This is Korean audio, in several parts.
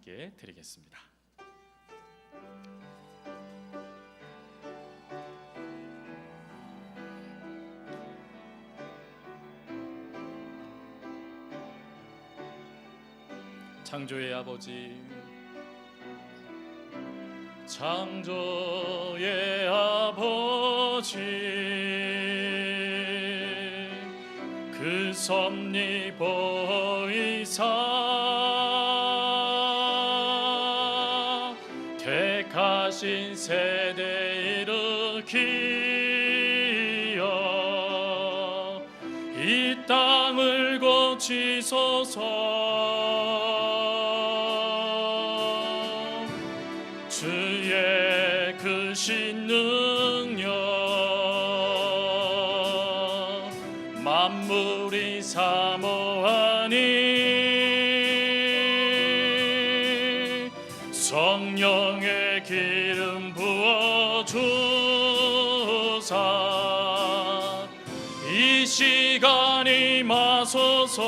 함께 드리겠습니다. 창조의 아버지, 창조의 아버지, 그 섭리 보이사 택하신 세대 일으키어 이 땅을 고치소서. 주의 크신 능력 만물이 사모하니 성령의 기름 부어주사 이 시간 임하소서.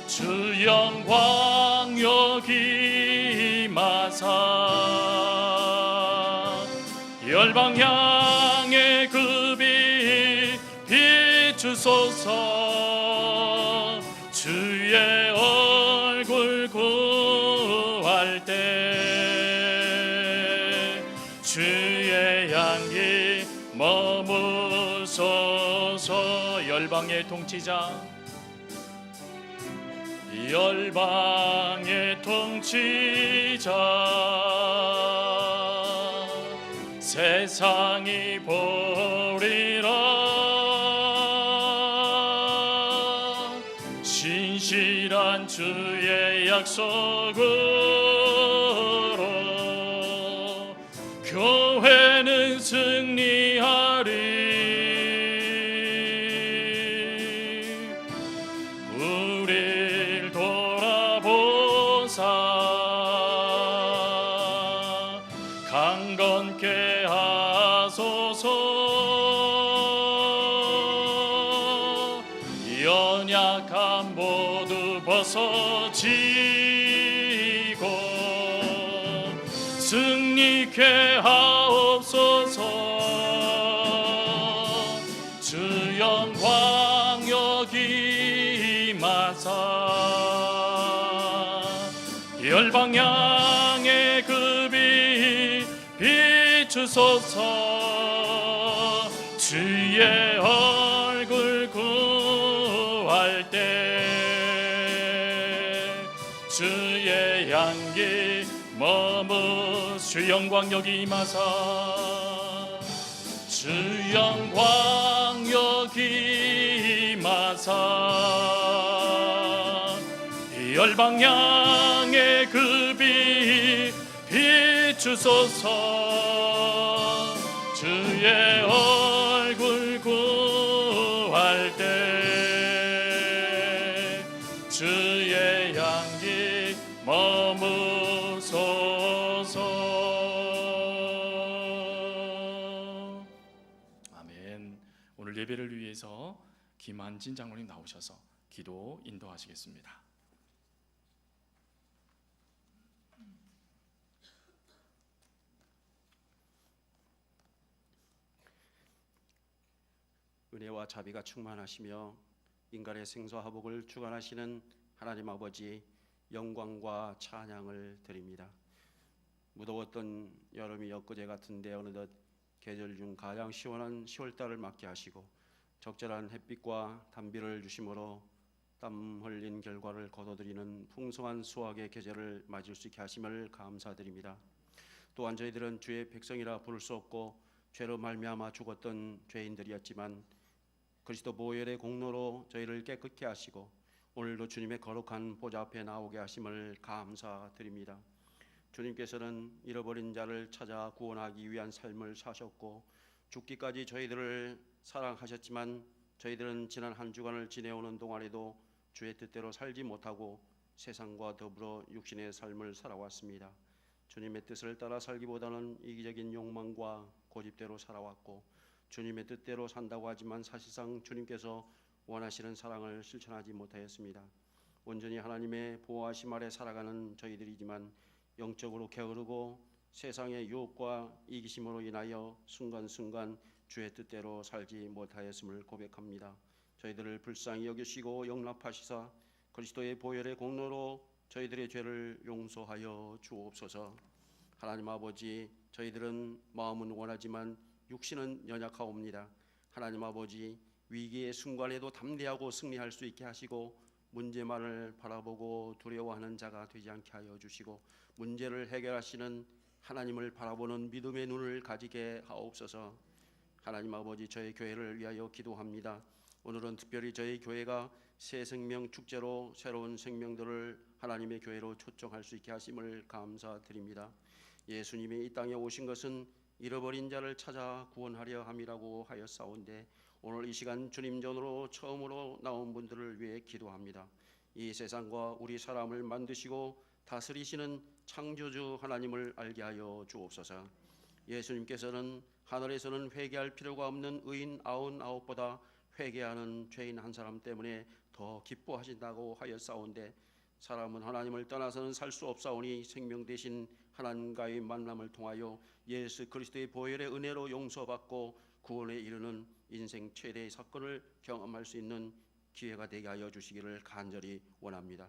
주 영광 여기 임하사 열방 향해 그 빛 비추소서. 주의 얼굴 구할 때 주의 향기 머무소서. 열방의 통치자, 열방의 통치자, 세상이 보리라. 신실한 주의 약속으로 교회는 승리하리. 우릴 돌아보사 강건케 하소서. 연약함 모두 벗어지고 승리케 하옵소서. 주 영광 여기 임하사 열방 향해 그 빛 비추소서. 주의 얼굴 구할 때 주의 향기 머무. 주 영광 여기 임하사 주 영광 여기 임하사 열방 향해 그 빛 비추소서. 주의 얼굴 구할 때 주의 향기 머무소서. 아멘. 오늘 예배를 위해서 김한진 장로님 나오셔서 기도 인도하시겠습니다. 은혜와 자비가 충만하시며 인간의 생사와 복을 주관하시는 하나님 아버지, 영광과 찬양을 드립니다. 무더웠던 여름이 엊그제 같은데 어느덧 계절 중 가장 시원한 10월달을 맞게 하시고 적절한 햇빛과 단비를 주심으로 땀 흘린 결과를 거둬들이는 풍성한 수확의 계절을 맞을 수 있게 하심을 감사드립니다. 또한 저희들은 주의 백성이라 부를 수 없고 죄로 말미암아 죽었던 죄인들이었지만 그리스도 보혈의 공로로 저희를 깨끗게 하시고 오늘도 주님의 거룩한 보좌 앞에 나오게 하심을 감사드립니다. 주님께서는 잃어버린 자를 찾아 구원하기 위한 삶을 사셨고 죽기까지 저희들을 사랑하셨지만 저희들은 지난 한 주간을 지내오는 동안에도 주의 뜻대로 살지 못하고 세상과 더불어 육신의 삶을 살아왔습니다. 주님의 뜻을 따라 살기보다는 이기적인 욕망과 고집대로 살아왔고 주님의 뜻대로 산다고 하지만 사실상 주님께서 원하시는 사랑을 실천하지 못하였습니다. 온전히 하나님의 보호하심 아래 살아가는 저희들이지만 영적으로 게으르고 세상의 유혹과 이기심으로 인하여 순간순간 주의 뜻대로 살지 못하였음을 고백합니다. 저희들을 불쌍히 여기시고 용납하시사 그리스도의 보혈의 공로로 저희들의 죄를 용서하여 주옵소서. 하나님 아버지, 저희들은 마음은 원하지만 육신은 연약하옵니다. 하나님 아버지, 위기의 순간에도 담대하고 승리할 수 있게 하시고 문제만을 바라보고 두려워하는 자가 되지 않게 하여 주시고 문제를 해결하시는 하나님을 바라보는 믿음의 눈을 가지게 하옵소서. 하나님 아버지, 저희 교회를 위하여 기도합니다. 오늘은 특별히 저희 교회가 새 생명 축제로 새로운 생명들을 하나님의 교회로 초청할 수 있게 하심을 감사드립니다. 예수님이 이 땅에 오신 것은 잃어버린 자를 찾아 구원하려 함이라고 하였사온데 오늘 이 시간 주님 전으로 처음으로 나온 분들을 위해 기도합니다. 이 세상과 우리 사람을 만드시고 다스리시는 창조주 하나님을 알게 하여 주옵소서. 예수님께서는 하늘에서는 회개할 필요가 없는 의인 99보다 회개하는 죄인 한 사람 때문에 더 기뻐하신다고 하였사온데 사람은 하나님을 떠나서는 살 수 없사오니 생명 되신 하나님과의 만남을 통하여 예수 그리스도의 보혈의 은혜로 용서받고 구원에 이르는 인생 최대의 사건을 경험할 수 있는 기회가 되게 하여 주시기를 간절히 원합니다.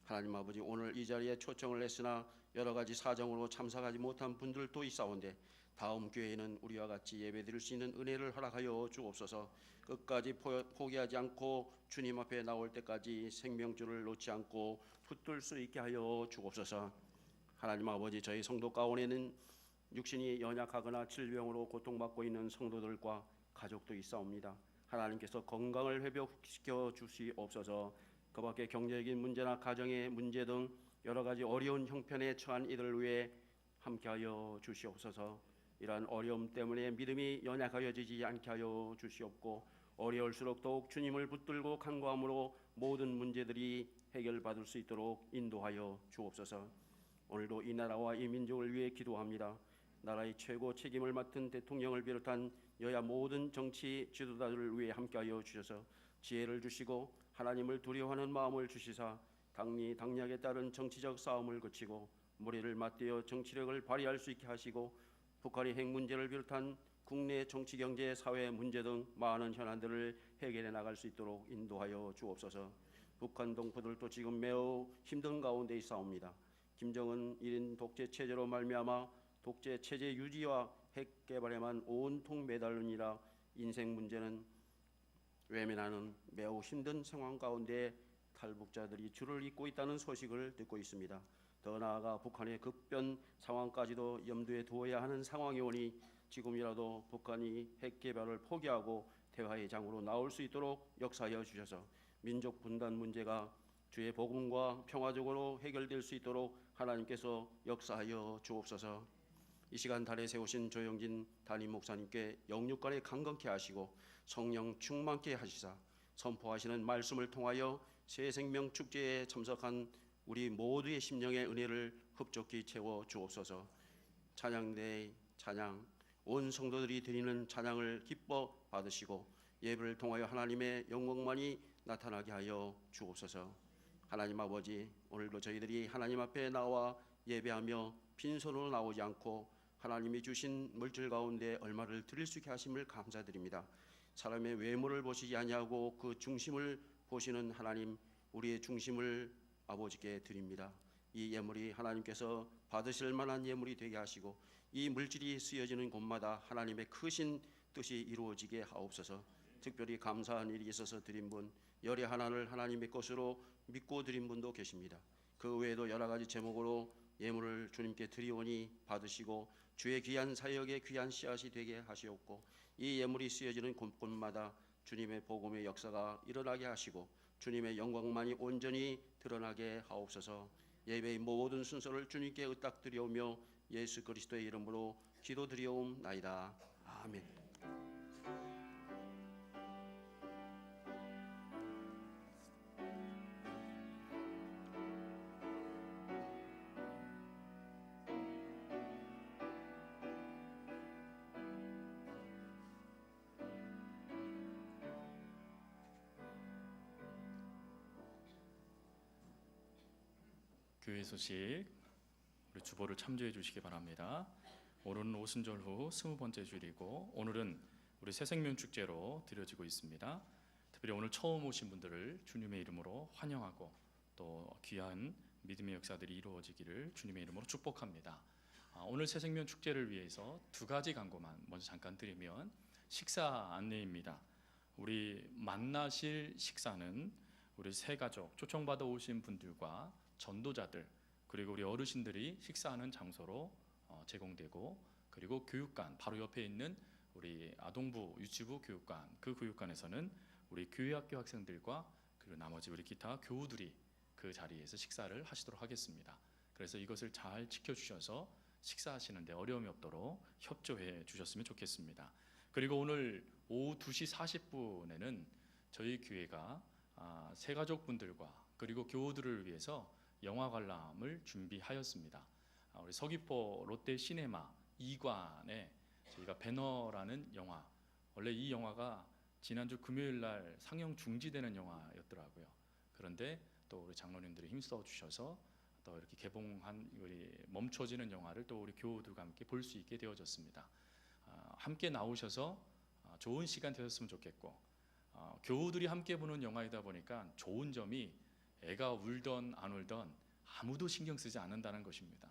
하나님 아버지, 오늘 이 자리에 초청을 했으나 여러 가지 사정으로 참석하지 못한 분들도 있사온데 다음 교회에는 우리와 같이 예배드릴 수 있는 은혜를 허락하여 주옵소서. 끝까지 포기하지 않고 주님 앞에 나올 때까지 생명줄을 놓지 않고 붙들 수 있게 하여 주옵소서. 하나님 아버지, 저희 성도 가운데는 육신이 연약하거나 질병으로 고통받고 있는 성도들과 가족도 있사옵니다. 하나님께서 건강을 회복시켜 주시옵소서. 그 밖에 경제적인 문제나 가정의 문제 등 여러 가지 어려운 형편에 처한 이들을 위해 함께하여 주시옵소서. 이러한 어려움 때문에 믿음이 연약하여지지 않게 하여 주시옵고 어려울수록 더욱 주님을 붙들고 간구함으로 모든 문제들이 해결받을 수 있도록 인도하여 주옵소서. 오늘도 이 나라와 이 민족을 위해 기도합니다. 나라의 최고 책임을 맡은 대통령을 비롯한 여야 모든 정치 지도자들을 위해 함께하여 주셔서 지혜를 주시고 하나님을 두려워하는 마음을 주시사 당리 당략에 따른 정치적 싸움을 그치고 무리를 맞대어 정치력을 발휘할 수 있게 하시고 북한의 핵 문제를 비롯한 국내 정치, 경제, 사회 문제 등 많은 현안들을 해결해 나갈 수 있도록 인도하여 주옵소서. 북한 동포들도 지금 매우 힘든 가운데 있사옵니다. 김정은 1인 독재 체제로 말미암아 독재 체제 유지와 핵 개발에만 온통 매달리니라 인생 문제는 외면하는 매우 힘든 상황 가운데 탈북자들이 줄을 잇고 있다는 소식을 듣고 있습니다. 더 나아가 북한의 급변 상황까지도 염두에 두어야 하는 상황이 오니 지금이라도 북한이 핵 개발을 포기하고 대화의 장으로 나올 수 있도록 역사하여 주셔서 민족 분단 문제가 주의 복음과 평화적으로 해결될 수 있도록 하나님께서 역사하여 주옵소서. 이 시간 달에 세우신 조영진 담임 목사님께 영육간에 강건케 하시고 성령 충만케 하시사 선포하시는 말씀을 통하여 새 생명 축제에 참석한 우리 모두의 심령의 은혜를 흡족히 채워 주옵소서. 찬양대의 찬양, 온 성도들이 드리는 찬양을 기뻐 받으시고 예배를 통하여 하나님의 영광만이 나타나게 하여 주옵소서. 하나님 아버지, 오늘도 저희들이 하나님 앞에 나와 예배하며 빈손으로 나오지 않고 하나님이 주신 물질 가운데 얼마를 드릴 수 있게 하심을 감사드립니다. 사람의 외모를 보시지 아니하고 그 중심을 보시는 하나님, 우리의 중심을 아버지께 드립니다. 이 예물이 하나님께서 받으실 만한 예물이 되게 하시고 이 물질이 쓰여지는 곳마다 하나님의 크신 뜻이 이루어지게 하옵소서. 특별히 감사한 일이 있어서 드린 분, 열의 하나를 하나님의 것으로 믿고 드린 분도 계십니다. 그 외에도 여러 가지 제목으로 예물을 주님께 드리오니 받으시고 주의 귀한 사역의 귀한 씨앗이 되게 하시옵고 이 예물이 쓰여지는 곳곳마다 주님의 복음의 역사가 일어나게 하시고 주님의 영광만이 온전히 드러나게 하옵소서. 예배의 모든 순서를 주님께 의탁드리오며 예수 그리스도의 이름으로 기도드리옵나이다. 아멘. 교회 소식 우리 주보를 참조해 주시기 바랍니다. 오늘은 오순절 후 20번째 주일이고 오늘은 우리 새생명 축제로 드려지고 있습니다. 특별히 오늘 처음 오신 분들을 주님의 이름으로 환영하고 또 귀한 믿음의 역사들이 이루어지기를 주님의 이름으로 축복합니다. 오늘 새생명 축제를 위해서 두 가지 광고만 먼저 잠깐 드리면 식사 안내입니다. 우리 만나실 식사는 우리 새 가족 초청받아 오신 분들과 전도자들 그리고 우리 어르신들이 식사하는 장소로 제공되고, 그리고 교육관 바로 옆에 있는 우리 아동부 유치부 교육관, 그 교육관에서는 우리 교회학교 학생들과 그리고 나머지 우리 기타 교우들이 그 자리에서 식사를 하시도록 하겠습니다. 그래서 이것을 잘 지켜주셔서 식사하시는데 어려움이 없도록 협조해 주셨으면 좋겠습니다. 그리고 오늘 오후 2시 40분에는 저희 교회가 새가족분들과 그리고 교우들을 위해서 영화 관람을 준비하였습니다. 우리 서귀포 롯데 시네마 2관에 저희가 배너라는 영화, 원래 이 영화가 지난주 금요일 날 상영 중지되는 영화였더라고요. 그런데 또 우리 장로님들이 힘써 주셔서 또 이렇게 개봉한 우리 멈춰지는 영화를 또 우리 교우들과 함께 볼 수 있게 되어졌습니다. 함께 나오셔서 좋은 시간 되셨으면 좋겠고, 교우들이 함께 보는 영화이다 보니까 좋은 점이 애가 울던 안 울던 아무도 신경 쓰지 않는다는 것입니다.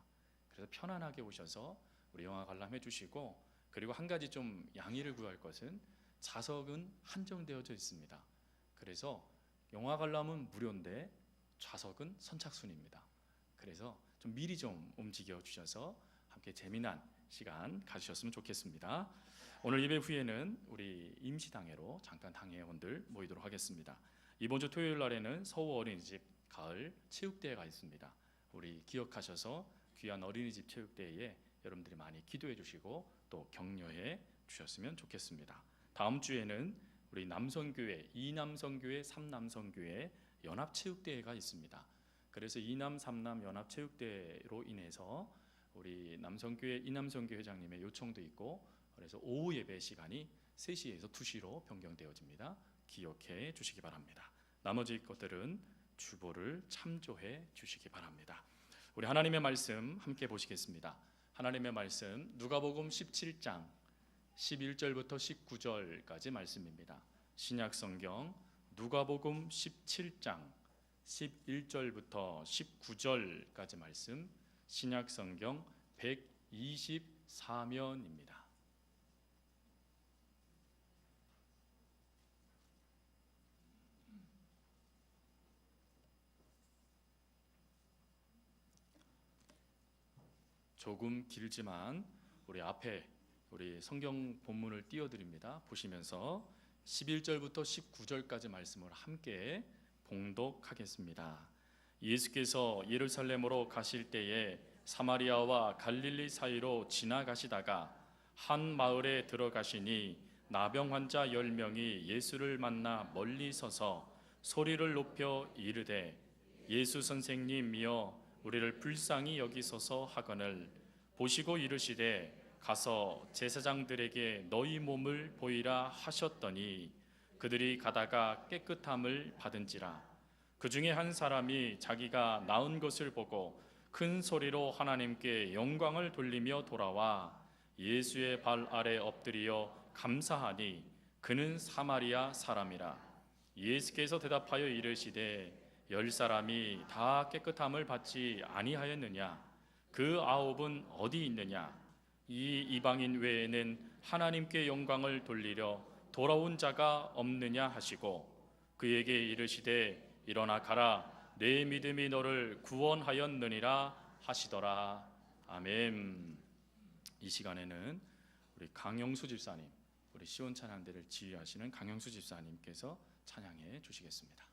그래서 편안하게 오셔서 우리 영화 관람해 주시고, 그리고 한 가지 좀 양해를 구할 것은 좌석은 한정되어져 있습니다. 그래서 영화 관람은 무료인데 좌석은 선착순입니다. 그래서 좀 미리 좀 움직여 주셔서 함께 재미난 시간 가지셨으면 좋겠습니다. 오늘 예배 후에는 우리 임시당회로 잠깐 당회원들 모이도록 하겠습니다. 이번 주 토요일 날에는 서울 어린이집 가을 체육대회가 있습니다. 우리 기억하셔서 귀한 어린이집 체육대회에 여러분들이 많이 기도해 주시고 또 격려해 주셨으면 좋겠습니다. 다음 주에는 우리 남성교회, 이남성교회, 삼남성교회 연합체육대회가 있습니다. 그래서 이남 삼남 연합체육대회로 인해서 우리 남성교회, 이남성교회 회장님의 요청도 있고, 그래서 오후 예배 시간이 3시에서 2시로 변경되어집니다. 기억해 주시기 바랍니다. 나머지 것들은 주보를 참조해 주시기 바랍니다. 우리 하나님의 말씀 함께 보시겠습니다. 하나님의 말씀 누가복음 17장 11절부터 19절까지 말씀입니다. 신약성경 누가복음 17장 11절부터 19절까지 말씀, 신약성경 124면입니다. 조금 길지만 우리 앞에 우리 성경 본문을 띄워드립니다. 보시면서 11절부터 19절까지 말씀을 함께 봉독하겠습니다. 예수께서 예루살렘으로 가실 때에 사마리아와 갈릴리 사이로 지나가시다가 한 마을에 들어가시니 나병 환자 10명이 예수를 만나 멀리 서서 소리를 높여 이르되 예수 선생님이여 우리를 불쌍히 여기소서 하거늘 보시고 이르시되 가서 제사장들에게 너희 몸을 보이라 하셨더니 그들이 가다가 깨끗함을 받은지라. 그 중에 한 사람이 자기가 나은 것을 보고 큰 소리로 하나님께 영광을 돌리며 돌아와 예수의 발 아래 엎드려 감사하니 그는 사마리아 사람이라. 예수께서 대답하여 이르시되 10사람이 다 깨끗함을 받지 아니하였느냐? 그 9은 어디 있느냐? 이 이방인 외에는 하나님께 영광을 돌리려 돌아온 자가 없느냐 하시고 그에게 이르시되 일어나 가라 내 믿음이 너를 구원하였느니라 하시더라. 아멘. 이 시간에는 우리 강영수 집사님, 우리 시온 찬양대를 지휘하시는 강영수 집사님께서 찬양해 주시겠습니다.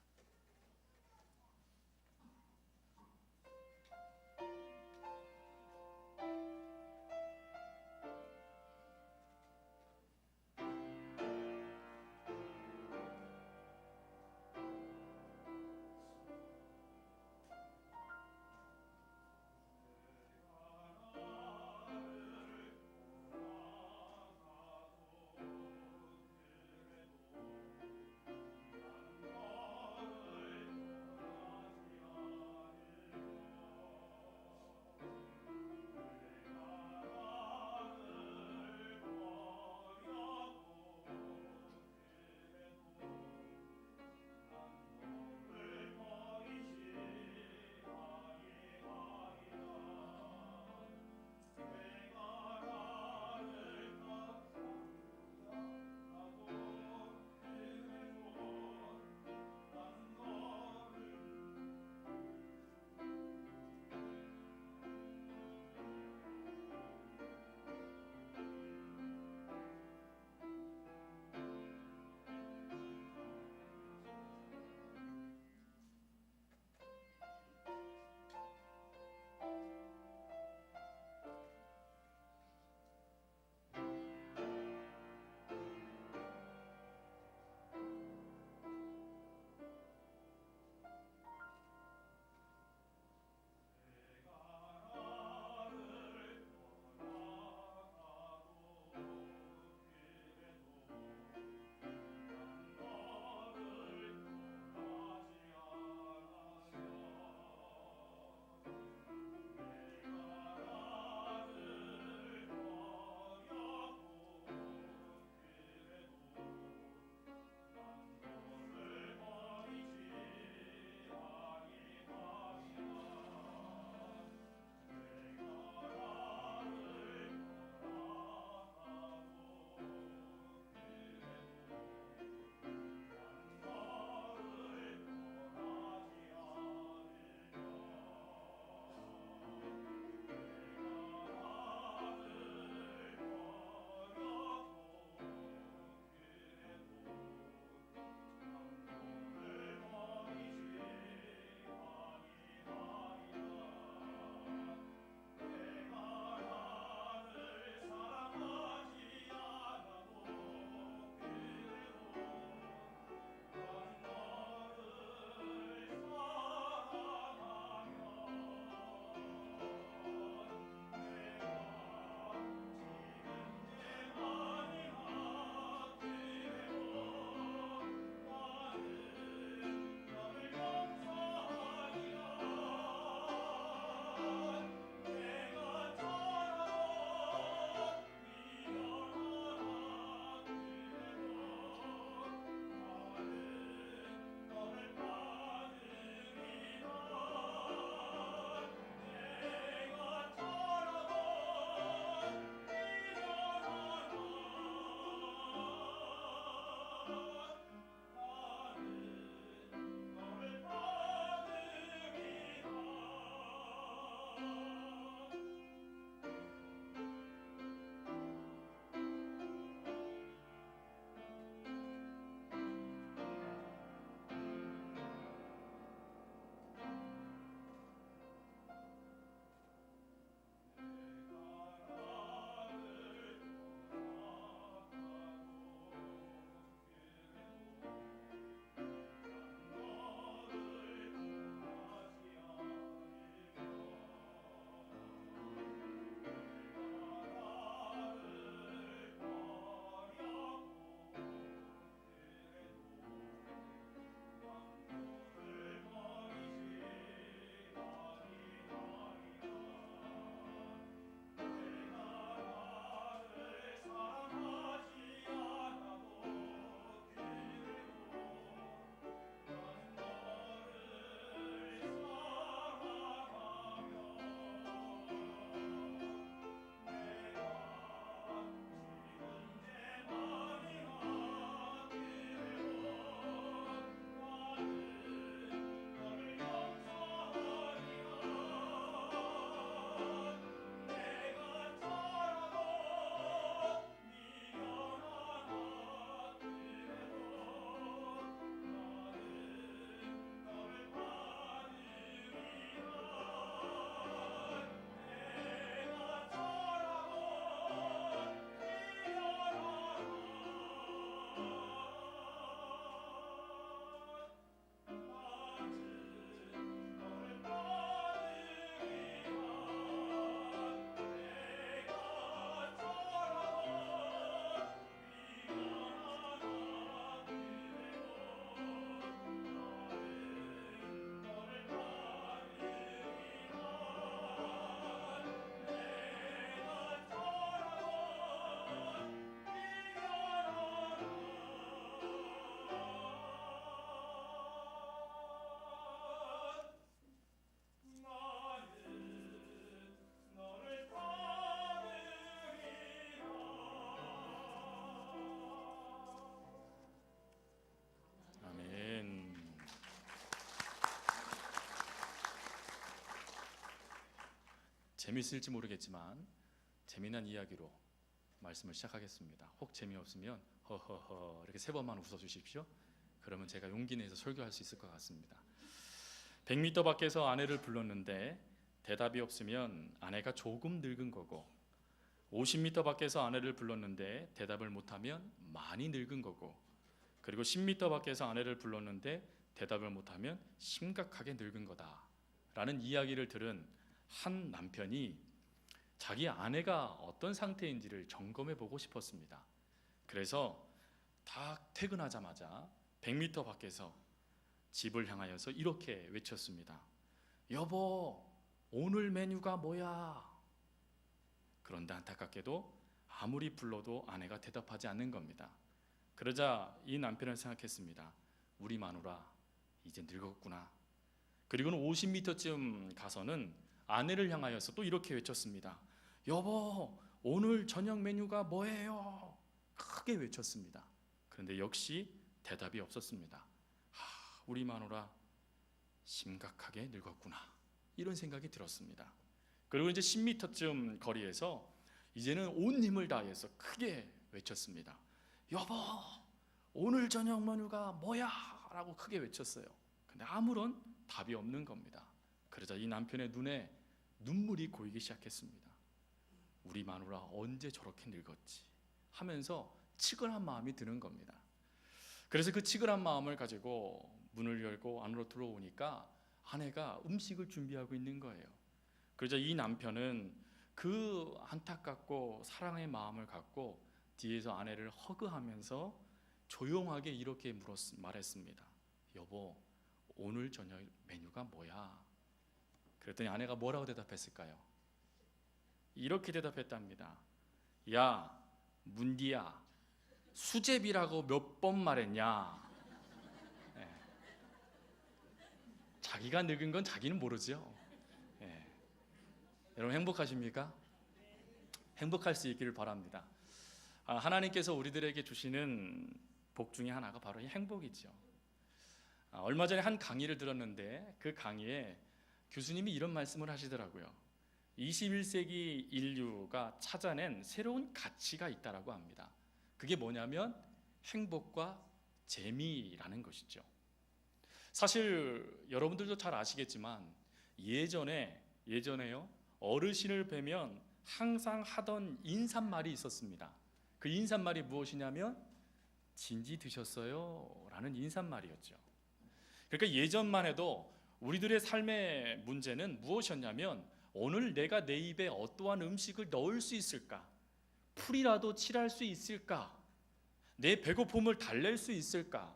재미있을지 모르겠지만 재미난 이야기로 말씀을 시작하겠습니다. 혹 재미없으면 허허허 이렇게 3번만 웃어주십시오. 그러면 제가 용기 내서 설교할 수 있을 것 같습니다. 100m 밖에서 아내를 불렀는데 대답이 없으면 아내가 조금 늙은 거고, 50m 밖에서 아내를 불렀는데 대답을 못하면 많이 늙은 거고, 그리고 10m 밖에서 아내를 불렀는데 대답을 못하면 심각하게 늙은 거다라는 이야기를 들은 한 남편이 자기 아내가 어떤 상태인지를 점검해 보고 싶었습니다. 그래서 다 퇴근하자마자 100m 밖에서 집을 향하여서 이렇게 외쳤습니다. 여보, 오늘 메뉴가 뭐야? 그런데 안타깝게도 아무리 불러도 아내가 대답하지 않는 겁니다. 그러자 이 남편은 생각했습니다. 우리 마누라 이제 늙었구나. 그리고는 50m쯤 가서는 아내를 향하여서 또 이렇게 외쳤습니다. 여보, 오늘 저녁 메뉴가 뭐예요? 크게 외쳤습니다. 그런데 역시 대답이 없었습니다. 우리 마누라 심각하게 늙었구나, 이런 생각이 들었습니다. 그리고 이제 10m쯤 거리에서 이제는 온 힘을 다해서 크게 외쳤습니다. 여보, 오늘 저녁 메뉴가 뭐야? 라고 크게 외쳤어요. 근데 아무런 답이 없는 겁니다. 그러자 이 남편의 눈에 눈물이 고이기 시작했습니다. 우리 마누라 언제 저렇게 늙었지? 하면서 치근한 마음이 드는 겁니다. 그래서 그 치근한 마음을 가지고 문을 열고 안으로 들어오니까 아내가 음식을 준비하고 있는 거예요. 그러자 이 남편은 그 안타깝고 사랑의 마음을 갖고 뒤에서 아내를 허그하면서 조용하게 이렇게 말했습니다. 여보, 오늘 저녁 메뉴가 뭐야? 그랬더니 아내가 뭐라고 대답했을까요? 이렇게 대답했답니다. 야, 문디야, 수제비라고 몇 번 말했냐? 네. 자기가 늙은 건 자기는 모르죠. 네. 여러분 행복하십니까? 행복할 수 있기를 바랍니다. 하나님께서 우리들에게 주시는 복 중에 하나가 바로 이 행복이죠. 얼마 전에 한 강의를 들었는데 그 강의에 교수님이 이런 말씀을 하시더라고요. 21세기 인류가 찾아낸 새로운 가치가 있다라고 합니다. 그게 뭐냐면 행복과 재미라는 것이죠. 사실 여러분들도 잘 아시겠지만 예전에요, 어르신을 뵈면 항상 하던 인사말이 있었습니다. 그 인사말이 무엇이냐면 진지 드셨어요? 라는 인사말이었죠. 그러니까 예전만 해도 우리들의 삶의 문제는 무엇이었냐면 오늘 내가 내 입에 어떠한 음식을 넣을 수 있을까? 풀이라도 칠할 수 있을까? 내 배고픔을 달랠 수 있을까?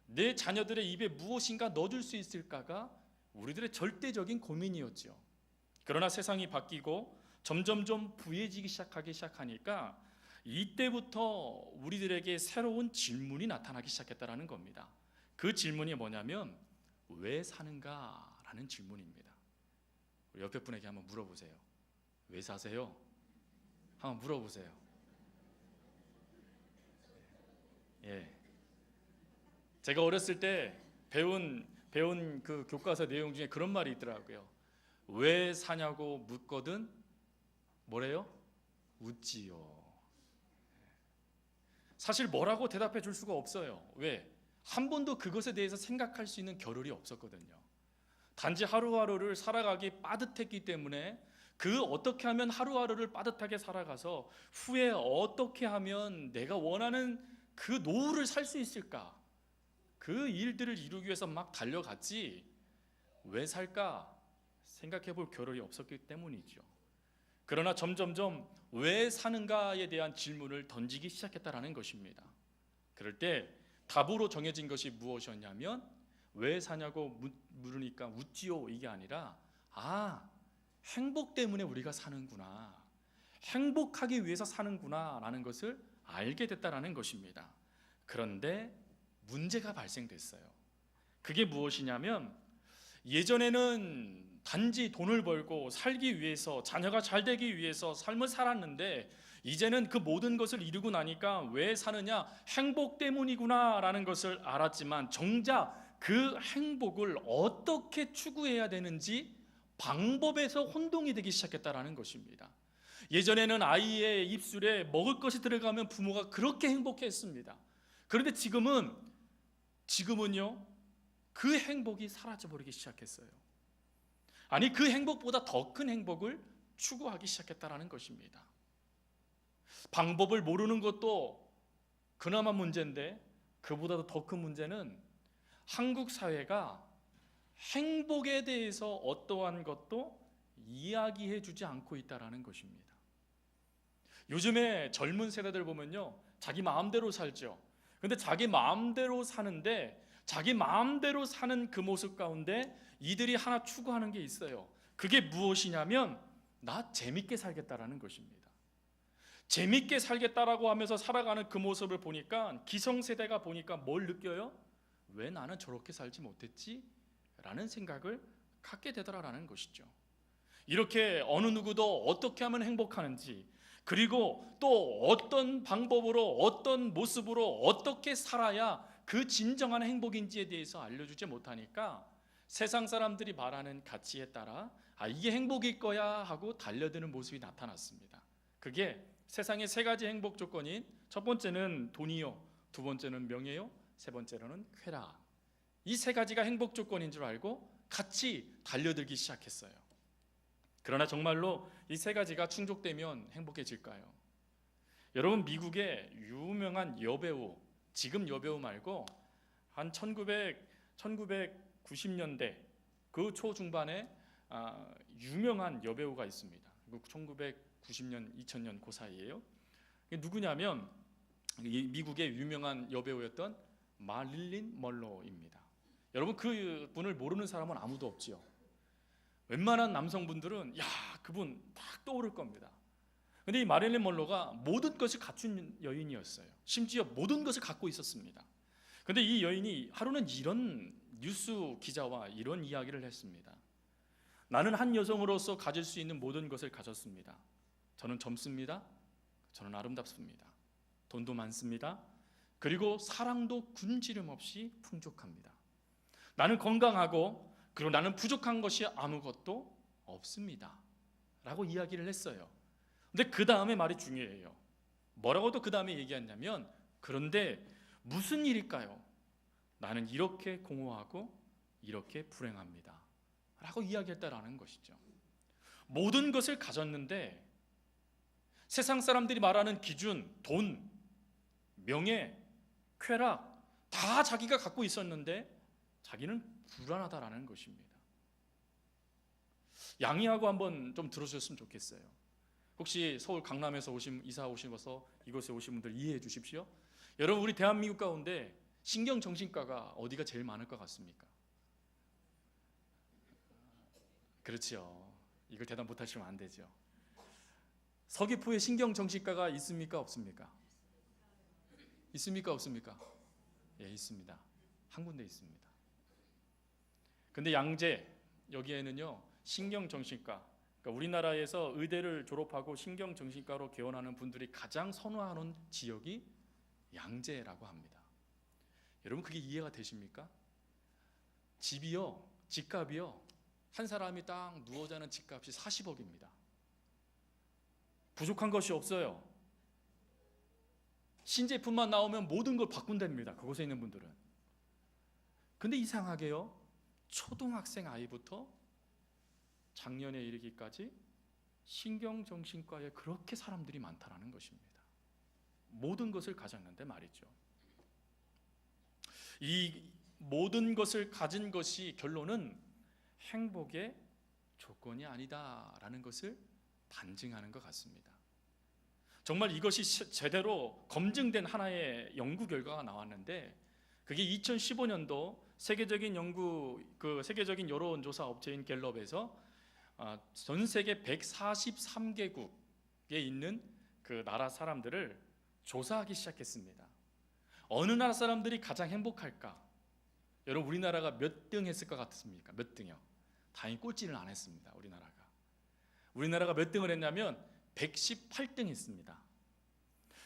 내 자녀들의 입에 무엇인가 넣어줄 수 있을까가 우리들의 절대적인 고민이었죠. 그러나 세상이 바뀌고 점점점 부해지기 시작하니까 이때부터 우리들에게 새로운 질문이 나타나기 시작했다는 겁니다. 그 질문이 뭐냐면 왜 사는가? 라는 질문입니다. 우리 옆에 분에게 한번 물어보세요. 왜 사세요? 한번 물어보세요. 예. 제가 어렸을 때 배운 그 교과서 내용 중에 그런 말이 있더라고요. 왜 사냐고 묻거든 뭐래요? 웃지요. 사실 뭐라고 대답해 줄 수가 없어요. 왜? 한 번도 그것에 대해서 생각할 수 있는 겨를이 없었거든요. 단지 하루하루를 살아가기 빠듯했기 때문에 그 어떻게 하면 하루하루를 빠듯하게 살아가서 후에 어떻게 하면 내가 원하는 그 노후를 살 수 있을까? 그 일들을 이루기 위해서 막 달려갔지 왜 살까? 생각해 볼 겨를이 없었기 때문이죠. 그러나 점점점 왜 사는가에 대한 질문을 던지기 시작했다라는 것입니다. 그럴 때 답으로 정해진 것이 무엇이었냐면 왜 사냐고 물으니까 웃지요 이게 아니라 행복 때문에 우리가 사는구나, 행복하기 위해서 사는구나 라는 것을 알게 됐다라는 것입니다. 그런데 문제가 발생됐어요. 그게 무엇이냐면 예전에는 단지 돈을 벌고 살기 위해서 자녀가 잘 되기 위해서 삶을 살았는데 이제는 그 모든 것을 이루고 나니까 왜 사느냐? 행복 때문이구나 라는 것을 알았지만 정작 그 행복을 어떻게 추구해야 되는지 방법에서 혼동이 되기 시작했다라는 것입니다. 예전에는 아이의 입술에 먹을 것이 들어가면 부모가 그렇게 행복했습니다. 그런데 지금은요, 그 행복이 사라져버리기 시작했어요. 아니, 그 행복보다 더 큰 행복을 추구하기 시작했다라는 것입니다. 방법을 모르는 것도 그나마 문제인데, 그보다도 더 큰 문제는 한국 사회가 행복에 대해서 어떠한 것도 이야기해 주지 않고 있다라는 것입니다. 요즘에 젊은 세대들 보면요, 자기 마음대로 살죠. 근데 자기 마음대로 사는데, 자기 마음대로 사는 그 모습 가운데 이들이 하나 추구하는 게 있어요. 그게 무엇이냐면, 나 재밌게 살겠다라는 것입니다. 재밌게 살겠다라고 하면서 살아가는 그 모습을 보니까, 기성세대가 보니까 뭘 느껴요? 왜 나는 저렇게 살지 못했지? 라는 생각을 갖게 되더라라는 것이죠. 이렇게 어느 누구도 어떻게 하면 행복하는지, 그리고 또 어떤 방법으로, 어떤 모습으로 어떻게 살아야 그 진정한 행복인지에 대해서 알려주지 못하니까 세상 사람들이 말하는 가치에 따라 이게 행복일 거야 하고 달려드는 모습이 나타났습니다. 그게 세상의 세 가지 행복 조건인, 첫 번째는 돈이요, 두 번째는 명예요, 세 번째로는 쾌락. 이 세 가지가 행복 조건인 줄 알고 같이 달려들기 시작했어요. 그러나 정말로 이 세 가지가 충족되면 행복해질까요? 여러분, 미국의 유명한 여배우, 지금 여배우 말고 한 1990년대 그 초중반에 유명한 여배우가 있습니다. 1990년, 2000년 그 사이에요. 누구냐면 미국의 유명한 여배우였던 마릴린 먼로입니다. 여러분, 그 분을 모르는 사람은 아무도 없지요. 웬만한 남성분들은 그분 딱 떠오를 겁니다. 근데 이 마릴린 먼로가 모든 것을 갖춘 여인이었어요. 심지어 모든 것을 갖고 있었습니다. 근데 이 여인이 하루는 이런 뉴스 기자와 이런 이야기를 했습니다. 나는 한 여성으로서 가질 수 있는 모든 것을 가졌습니다. 저는 젊습니다. 저는 아름답습니다. 돈도 많습니다. 그리고 사랑도 굶주림 없이 풍족합니다. 나는 건강하고, 그리고 나는 부족한 것이 아무것도 없습니다 라고 이야기를 했어요. 근데 그 다음에 말이 중요해요. 뭐라고도 그 다음에 얘기했냐면, 그런데 무슨 일일까요? 나는 이렇게 공허하고 이렇게 불행합니다 라고 이야기했다라는 것이죠. 모든 것을 가졌는데 세상 사람들이 말하는 기준, 돈, 명예, 쾌락 다 자기가 갖고 있었는데 자기는 불안하다라는 것입니다. 양이하고 한번 좀 들어주셨으면 좋겠어요. 혹시 서울 강남에서 이사 오셔서 이곳에 오신 분들 이해해 주십시오. 여러분, 우리 대한민국 가운데 신경정신과가 어디가 제일 많을 것 같습니까? 그렇죠. 이걸 대답 못하시면 안 되죠. 서귀포에 신경정신과가 있습니까? 없습니까? 있습니까? 없습니까? 예, 있습니다. 한 군데 있습니다. 근데 양재 여기에는요, 신경정신과, 그러니까 우리나라에서 의대를 졸업하고 신경정신과로 개원하는 분들이 가장 선호하는 지역이 양재라고 합니다. 여러분, 그게 이해가 되십니까? 집값이요, 한 사람이 딱 누워 자는 집값이 40억입니다. 부족한 것이 없어요. 신제품만 나오면 모든 걸 바꾼답니다. 그곳에 있는 분들은. 근데 이상하게요, 초등학생 아이부터 작년에 이르기까지 신경정신과에 그렇게 사람들이 많다라는 것입니다. 모든 것을 가졌는데 말이죠. 이 모든 것을 가진 것이 결론은 행복의 조건이 아니다라는 것을 반증하는 것 같습니다. 정말 이것이 제대로 검증된 하나의 연구 결과가 나왔는데, 그게 2015년도 세계적인 여론조사 업체인 갤럽에서 전 세계 143개국에 있는 그 나라 사람들을 조사하기 시작했습니다. 어느 나라 사람들이 가장 행복할까? 여러분, 우리나라가 몇 등 했을 것 같습니까? 몇 등이요? 다행히 꼴찌는 안 했습니다. 우리나라가 몇 등을 했냐면 118등 했습니다.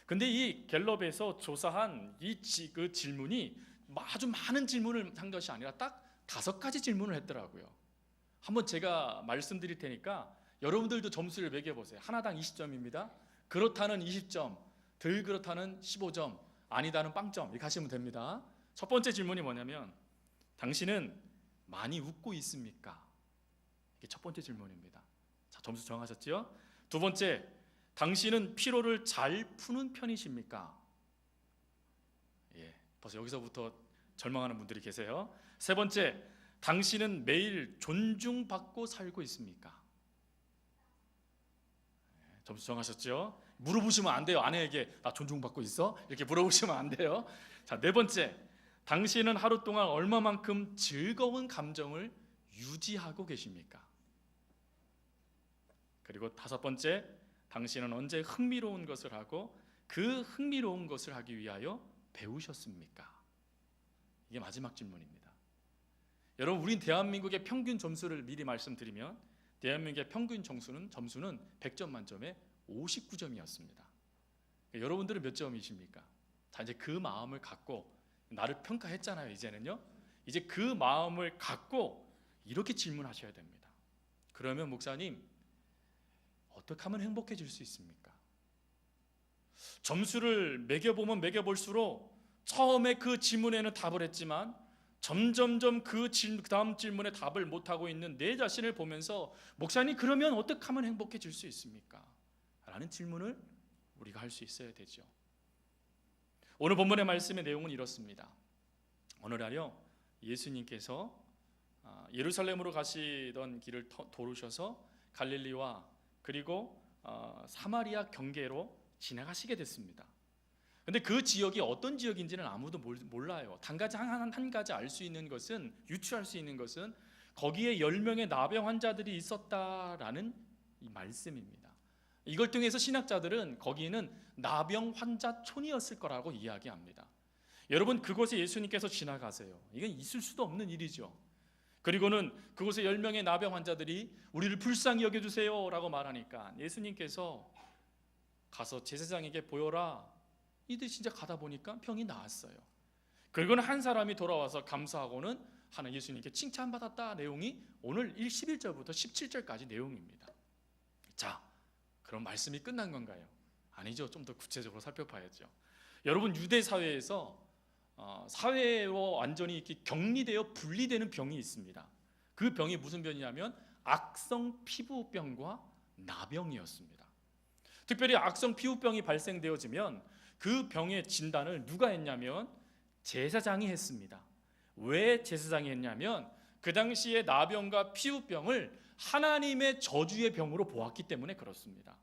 근데 이 갤럽에서 조사한 그 질문이 아주 많은 질문을 한 것이 아니라 딱 5가지 질문을 했더라고요. 한번 제가 말씀드릴 테니까 여러분들도 점수를 매겨보세요. 하나당 20점입니다. 그렇다는 20점, 덜 그렇다는 15점, 아니다는 빵점 이렇게 하시면 됩니다. 첫 번째 질문이 뭐냐면 당신은 많이 웃고 있습니까? 이게 첫 번째 질문입니다. 자, 점수 정하셨죠? 두 번째, 당신은 피로를 잘 푸는 편이십니까? 예, 벌써 여기서부터 절망하는 분들이 계세요. 세 번째, 당신은 매일 존중받고 살고 있습니까? 예, 점수 정하셨죠? 물어보시면 안 돼요. 아내에게 나 존중받고 있어? 이렇게 물어보시면 안 돼요. 자, 네 번째, 당신은 하루 동안 얼마만큼 즐거운 감정을 유지하고 계십니까? 그리고 다섯 번째, 당신은 언제 흥미로운 것을 하고 그 흥미로운 것을 하기 위하여 배우셨습니까? 이게 마지막 질문입니다. 여러분, 우린 대한민국의 평균 점수를 미리 말씀드리면 대한민국의 평균 점수는 100점 만점에 59점이었습니다. 여러분들은 몇 점이십니까? 자, 이제 그 마음을 갖고 나를 평가했잖아요. 이제는요. 이제 그 마음을 갖고 이렇게 질문하셔야 됩니다. 그러면 목사님, 어떻게 하면 행복해질 수 있습니까? 점수를 매겨보면 매겨볼수록 처음에 그 질문에는 답을 했지만 점점점 그 다음 질문에 답을 못하고 있는 내 자신을 보면서 목사님, 그러면 어떻게 하면 행복해질 수 있습니까? 라는 질문을 우리가 할 수 있어야 되죠. 오늘 본문의 말씀의 내용은 이렇습니다. 어느 날요, 예수님께서 예루살렘으로 가시던 길을 도르셔서 갈릴리와 그리고 사마리아 경계로 지나가시게 됐습니다. 근데 그 지역이 어떤 지역인지는 아무도 몰라요. 한 가지 알 수 있는 것은, 유추할 수 있는 것은 거기에 10명의 나병 환자들이 있었다라는 이 말씀입니다. 이걸 통해서 신학자들은 거기는 나병 환자촌이었을 거라고 이야기합니다. 여러분, 그곳에 예수님께서 지나가세요. 이건 있을 수도 없는 일이죠. 그리고는 그곳에 10명의 나병 환자들이 우리를 불쌍히 여겨주세요 라고 말하니까 예수님께서 가서 제사장에게 보여라. 이들 진짜 가다 보니까 병이 나았어요. 그리고는 한 사람이 돌아와서 감사하고는 하는 예수님께 칭찬받았다 내용이 오늘 11절부터 17절까지 내용입니다. 자, 그럼 말씀이 끝난 건가요? 아니죠. 좀 더 구체적으로 살펴봐야죠. 여러분, 유대 사회에서 사회로 완전히 이렇게 격리되어 분리되는 병이 있습니다. 그 병이 무슨 병이냐면 악성 피부병과 나병이었습니다. 특별히 악성 피부병이 발생되어지면 그 병의 진단을 누가 했냐면 제사장이 했습니다. 왜 제사장이 했냐면 그 당시에 나병과 피부병을 하나님의 저주의 병으로 보았기 때문에 그렇습니다.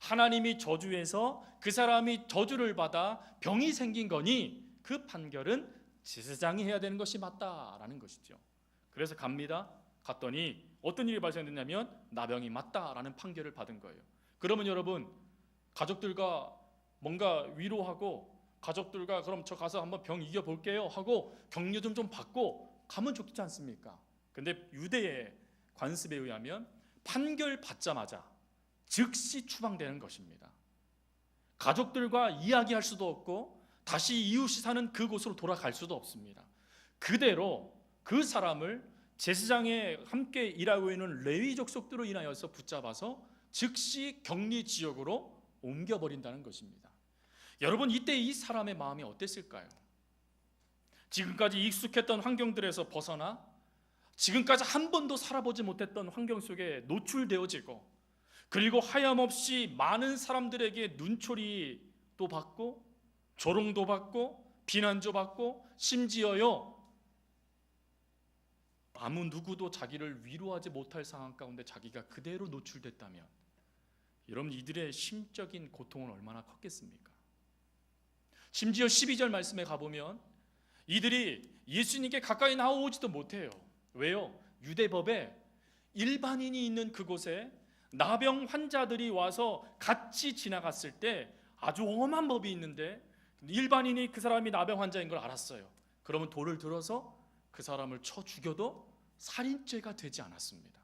하나님이 저주해서 그 사람이 저주를 받아 병이 생긴 거니 그 판결은 제사장이 해야 되는 것이 맞다라는 것이죠. 그래서 갔더니 어떤 일이 발생됐냐면 나병이 맞다라는 판결을 받은 거예요. 그러면 여러분, 가족들과 뭔가 위로하고 가족들과 그럼 저 가서 한번 병 이겨볼게요 하고 격려 좀 받고 가면 좋지 않습니까? 근데 유대의 관습에 의하면 판결 받자마자 즉시 추방되는 것입니다. 가족들과 이야기할 수도 없고 다시 이웃이 사는 그곳으로 돌아갈 수도 없습니다. 그대로 그 사람을 제사장에 함께 일하고 있는 레위 족속들로 인하여서 붙잡아서 즉시 격리 지역으로 옮겨버린다는 것입니다. 여러분, 이때 이 사람의 마음이 어땠을까요? 지금까지 익숙했던 환경들에서 벗어나 지금까지 한 번도 살아보지 못했던 환경 속에 노출되어지고 그리고 하염없이 많은 사람들에게 눈초리도 받고 조롱도 받고 비난도 받고 심지어요 아무 누구도 자기를 위로하지 못할 상황 가운데 자기가 그대로 노출됐다면 여러분, 이들의 심적인 고통은 얼마나 컸겠습니까? 심지어 12절 말씀에 가보면 이들이 예수님께 가까이 나오지도 못해요. 왜요? 유대법에 일반인이 있는 그곳에 나병 환자들이 와서 같이 지나갔을 때 아주 험한 법이 있는데 일반인이 그 사람이 나병 환자인 걸 알았어요. 그러면 돌을 들어서 그 사람을 쳐 죽여도 살인죄가 되지 않았습니다.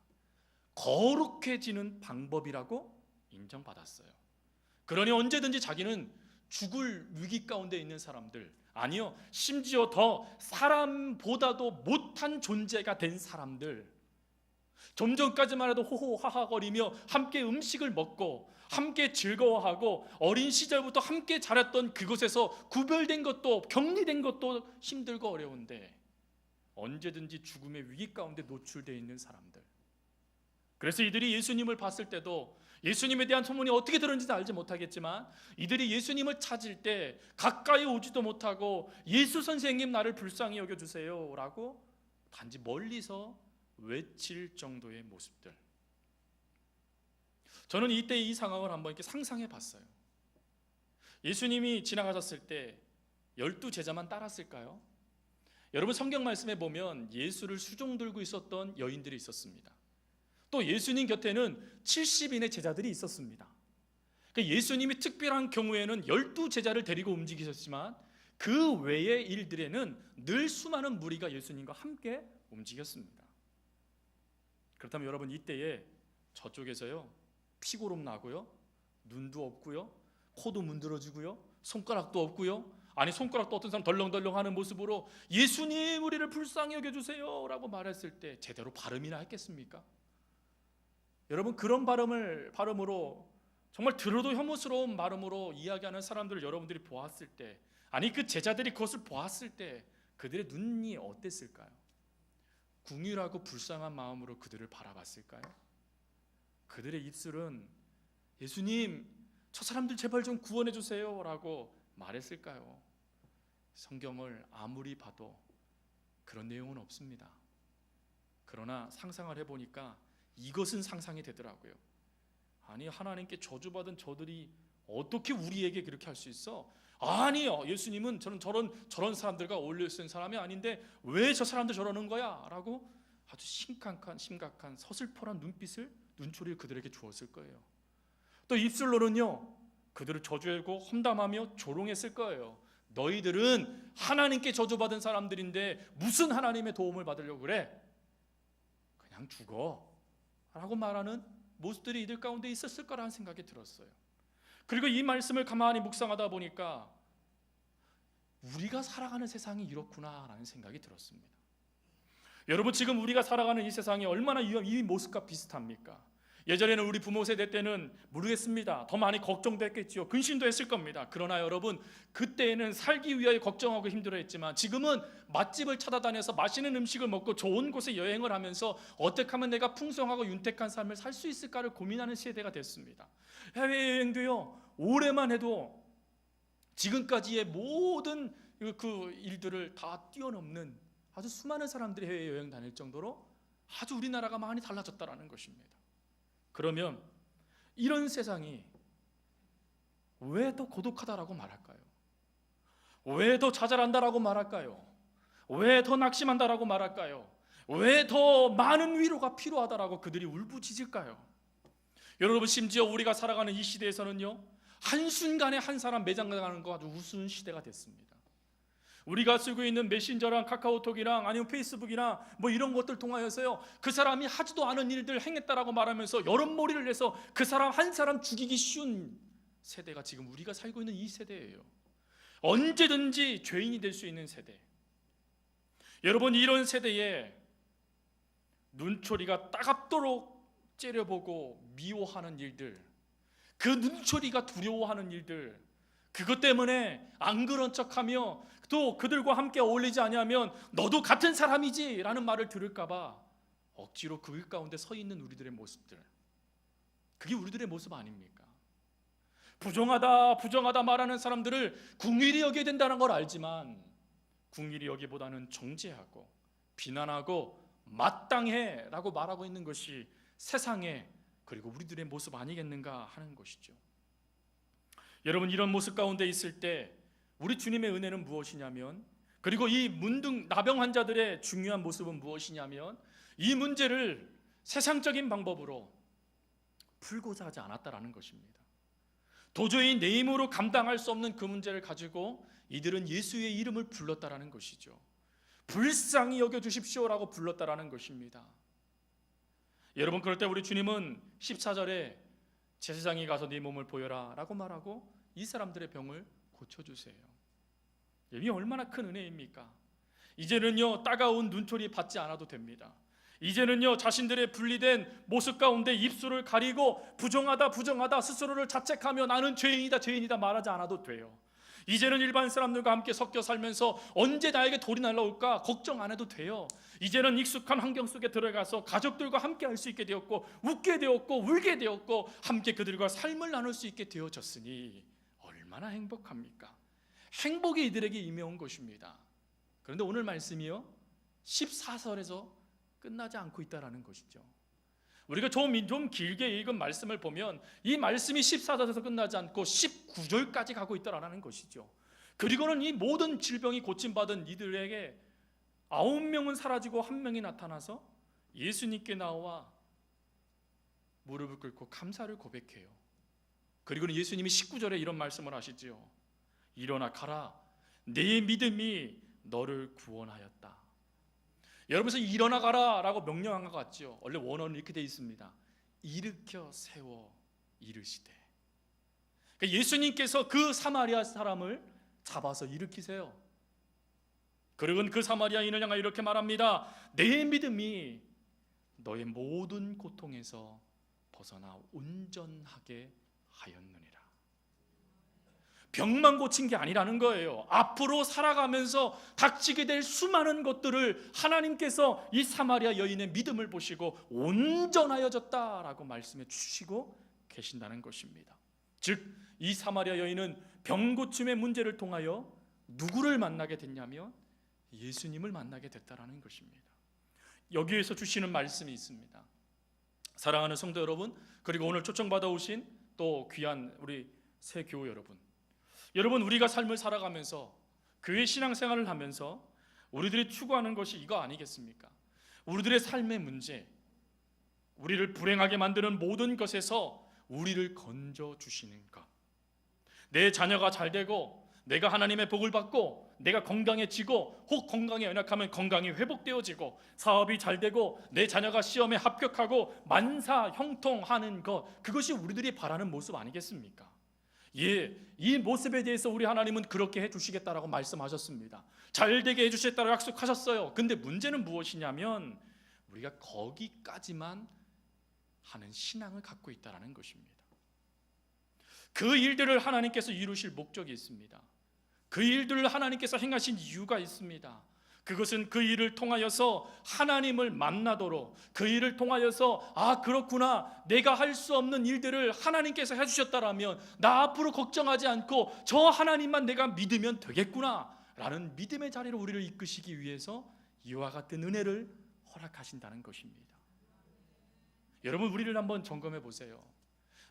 거룩해지는 방법이라고 인정받았어요. 그러니 언제든지 자기는 죽을 위기 가운데 있는 사람들, 아니요, 심지어 더 사람보다도 못한 존재가 된 사람들, 좀 전까지만 해도 호호하하거리며 함께 음식을 먹고 함께 즐거워하고 어린 시절부터 함께 자랐던 그곳에서 구별된 것도 격리된 것도 힘들고 어려운데 언제든지 죽음의 위기 가운데 노출되어 있는 사람들. 그래서 이들이 예수님을 봤을 때도 예수님에 대한 소문이 어떻게 들었는지 알지 못하겠지만 이들이 예수님을 찾을 때 가까이 오지도 못하고 예수 선생님 나를 불쌍히 여겨주세요 라고 단지 멀리서 외칠 정도의 모습들. 저는 이때 이 상황을 한번 이렇게 상상해 봤어요. 예수님이 지나가셨을 때 12제자만 따랐을까요? 여러분 성경 말씀에 보면 예수를 수종 들고 있었던 여인들이 있었습니다. 또 예수님 곁에는 70인의 제자들이 있었습니다. 그러니까 예수님이 특별한 경우에는 12제자를 데리고 움직이셨지만 그 외의 일들에는 늘 수많은 무리가 예수님과 함께 움직였습니다. 그렇다면 여러분 이때에 저쪽에서요 피고름 나고요, 눈도 없고요, 코도 문드러지고요, 손가락도 없고요, 아니 손가락도 어떤 사람 덜렁덜렁 하는 모습으로 예수님 우리를 불쌍히 여겨주세요 라고 말했을 때 제대로 발음이나 했겠습니까? 여러분 그런 발음으로 정말 들어도 혐오스러운 발음으로 이야기하는 사람들을 여러분들이 보았을 때, 아니 그 제자들이 그것을 보았을 때 그들의 눈이 어땠을까요? 궁휼하고 불쌍한 마음으로 그들을 바라봤을까요? 그들의 입술은 예수님 저 사람들 제발 좀 구원해 주세요 라고 말했을까요? 성경을 아무리 봐도 그런 내용은 없습니다. 그러나 상상을 해보니까 이것은 상상이 되더라고요. 아니 하나님께 저주받은 저들이 어떻게 우리에게 그렇게 할 수 있어? 아니요, 예수님은 저는 저런 사람들과 어울려 있는 사람이 아닌데 왜 저 사람들 저러는 거야? 라고 아주 심각한 서슬퍼런 눈초리를 그들에게 주었을 거예요. 또 입술로는요 그들을 저주하고 험담하며 조롱했을 거예요. 너희들은 하나님께 저주받은 사람들인데 무슨 하나님의 도움을 받으려고 그래? 그냥 죽어 라고 말하는 모습들이 이들 가운데 있었을 거라는 생각이 들었어요. 그리고 이 말씀을 가만히 묵상하다 보니까 우리가 살아가는 세상이 이렇구나 라는 생각이 들었습니다. 여러분 지금 우리가 살아가는 이 세상이 얼마나 이 모습과 비슷합니까? 예전에는 우리 부모 세대 때는 모르겠습니다. 더 많이 걱정도 했겠지요. 근심도 했을 겁니다. 그러나 여러분 그때에는 살기 위하여 걱정하고 힘들어했지만 지금은 맛집을 찾아다녀서 맛있는 음식을 먹고 좋은 곳에 여행을 하면서 어떻게 하면 내가 풍성하고 윤택한 삶을 살 수 있을까를 고민하는 세대가 됐습니다. 해외여행도요 올해만 해도 지금까지의 모든 그 일들을 다 뛰어넘는 아주 수많은 사람들이 해외여행 다닐 정도로 아주 우리나라가 많이 달라졌다는 것입니다. 그러면 이런 세상이 왜 더 고독하다라고 말할까요? 왜 더 자잘한다라고 말할까요? 왜 더 낙심한다라고 말할까요? 왜 더 많은 위로가 필요하다라고 그들이 울부짖을까요? 여러분 심지어 우리가 살아가는 이 시대에서는요 한순간에 한 사람 매장당하는 거 아주 우스운 시대가 됐습니다. 우리가 쓰고 있는 메신저랑 카카오톡이랑 아니면 페이스북이나 뭐 이런 것들 통하여서요 그 사람이 하지도 않은 일들 행했다라고 말하면서 여론몰이를 내서 그 사람 한 사람 죽이기 쉬운 세대가 지금 우리가 살고 있는 이 세대예요. 언제든지 죄인이 될 수 있는 세대. 여러분 이런 세대에 눈초리가 따갑도록 째려보고 미워하는 일들, 그 눈초리가 두려워하는 일들, 그것 때문에 안 그런 척하며 또 그들과 함께 어울리지 아니하면 너도 같은 사람이지 라는 말을 들을까 봐 억지로 그 가운데 서 있는 우리들의 모습들, 그게 우리들의 모습 아닙니까? 부정하다 말하는 사람들을 궁일이 여겨야 된다는 걸 알지만 궁일이 여기보다는 정죄하고 비난하고 마땅해 라고 말하고 있는 것이 세상에 그리고 우리들의 모습 아니겠는가 하는 것이죠. 여러분 이런 모습 가운데 있을 때 우리 주님의 은혜는 무엇이냐면, 그리고 이 문둥 나병 환자들의 중요한 모습은 무엇이냐면 이 문제를 세상적인 방법으로 풀고자 하지 않았다라는 것입니다. 도저히 내 힘으로 감당할 수 없는 그 문제를 가지고 이들은 예수의 이름을 불렀다라는 것이죠. 불쌍히 여겨주십시오라고 불렀다라는 것입니다. 여러분 그럴 때 우리 주님은 14절에 제사장이 가서 네 몸을 보여라 라고 말하고 이 사람들의 병을 고쳐주세요. 이게 얼마나 큰 은혜입니까? 이제는요 따가운 눈초리 받지 않아도 됩니다. 이제는요 자신들의 분리된 모습 가운데 입술을 가리고 부정하다 스스로를 자책하며 나는 죄인이다 말하지 않아도 돼요. 이제는 일반 사람들과 함께 섞여 살면서 언제 나에게 돌이 날라올까 걱정 안 해도 돼요. 이제는 익숙한 환경 속에 들어가서 가족들과 함께 할 수 있게 되었고, 웃게 되었고 울게 되었고, 함께 그들과 삶을 나눌 수 있게 되어졌으니 얼마나 행복합니까? 행복이 이들에게 임해온 것입니다. 그런데 오늘 말씀이요 14절에서 끝나지 않고 있다라는 것이죠. 우리가 좀 길게 읽은 말씀을 보면 이 말씀이 14절에서 끝나지 않고 19절까지 가고 있다라는 것이죠. 그리고는 이 모든 질병이 고침받은 이들에게 9명은 사라지고 1명이 나타나서 예수님께 나와 무릎을 꿇고 감사를 고백해요. 그리고는 예수님이 19절에 이런 말씀을 하시지요. 일어나 가라, 내 믿음이 너를 구원하였다. 여러분께서 일어나 가라 라고 명령한 것 같죠. 원래 원어는 이렇게 되어 있습니다. 일으켜 세워 이르시되. 그러니까 예수님께서 그 사마리아 사람을 잡아서 일으키세요. 그리고 그 사마리아인을 향하여 이렇게 말합니다. 내 믿음이 너의 모든 고통에서 벗어나 온전하게 하였느니라. 병만 고친 게 아니라는 거예요. 앞으로 살아가면서 닥치게 될 수많은 것들을 하나님께서 이 사마리아 여인의 믿음을 보시고 온전하여졌다라고 말씀해 주시고 계신다는 것입니다. 즉 이 사마리아 여인은 병 고침의 문제를 통하여 누구를 만나게 됐냐면 예수님을 만나게 됐다라는 것입니다. 여기에서 주시는 말씀이 있습니다. 사랑하는 성도 여러분, 그리고 오늘 초청받아 오신 또 귀한 우리 새 교우 여러분, 우리가 삶을 살아가면서 교회 신앙생활을 하면서 우리들이 추구하는 것이 이거 아니겠습니까? 우리들의 삶의 문제, 우리를 불행하게 만드는 모든 것에서 우리를 건져주시는 것. 내 자녀가 잘 되고 내가 하나님의 복을 받고 내가 건강해지고 혹 건강에 연약하면 건강이 회복되어지고 사업이 잘 되고 내 자녀가 시험에 합격하고 만사 형통하는 것, 그것이 우리들이 바라는 모습 아니겠습니까? 예, 이 모습에 대해서 우리 하나님은 그렇게 해주시겠다라고 말씀하셨습니다. 잘 되게 해주시겠다고 약속하셨어요. 근데 문제는 무엇이냐면 우리가 거기까지만 하는 신앙을 갖고 있다는 것입니다. 그 일들을 하나님께서 이루실 목적이 있습니다. 그 일들을 하나님께서 행하신 이유가 있습니다. 그것은 그 일을 통하여서 하나님을 만나도록, 그 일을 통하여서 아 그렇구나, 내가 할 수 없는 일들을 하나님께서 해주셨다라면 나 앞으로 걱정하지 않고 저 하나님만 내가 믿으면 되겠구나 라는 믿음의 자리로 우리를 이끄시기 위해서 이와 같은 은혜를 허락하신다는 것입니다. 여러분, 우리를 한번 점검해 보세요.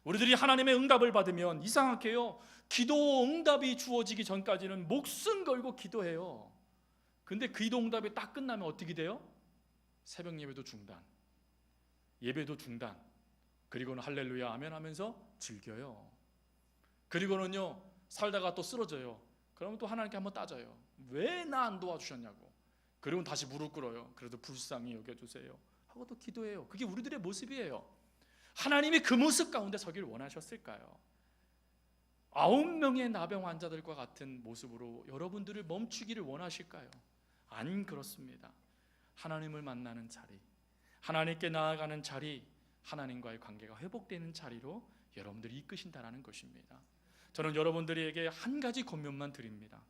우리들이 하나님의 응답을 받으면 이상하게요, 기도 응답이 주어지기 전까지는 목숨 걸고 기도해요. 근데 그 기도 응답이 딱 끝나면 어떻게 돼요? 새벽 예배도 중단, 예배도 중단, 그리고는 할렐루야 아멘 하면서 즐겨요. 그리고는요 살다가 또 쓰러져요. 그러면 또 하나님께 한번 따져요. 왜 나 안 도와주셨냐고. 그리고 다시 무릎 꿇어요. 그래도 불쌍히 여겨주세요 하고 또 기도해요. 그게 우리들의 모습이에요. 하나님이 그 모습 가운데 서길 원하셨을까요? 9명의 나병 환자들과 같은 모습으로 여러분들을 멈추기를 원하실까요? 안 그렇습니다. 하나님을 만나는 자리, 하나님께 나아가는 자리, 하나님과의 관계가 회복되는 자리로 여러분들이 이끄신다는 것입니다. 저는 여러분들에게 한 가지 권면만 드립니다.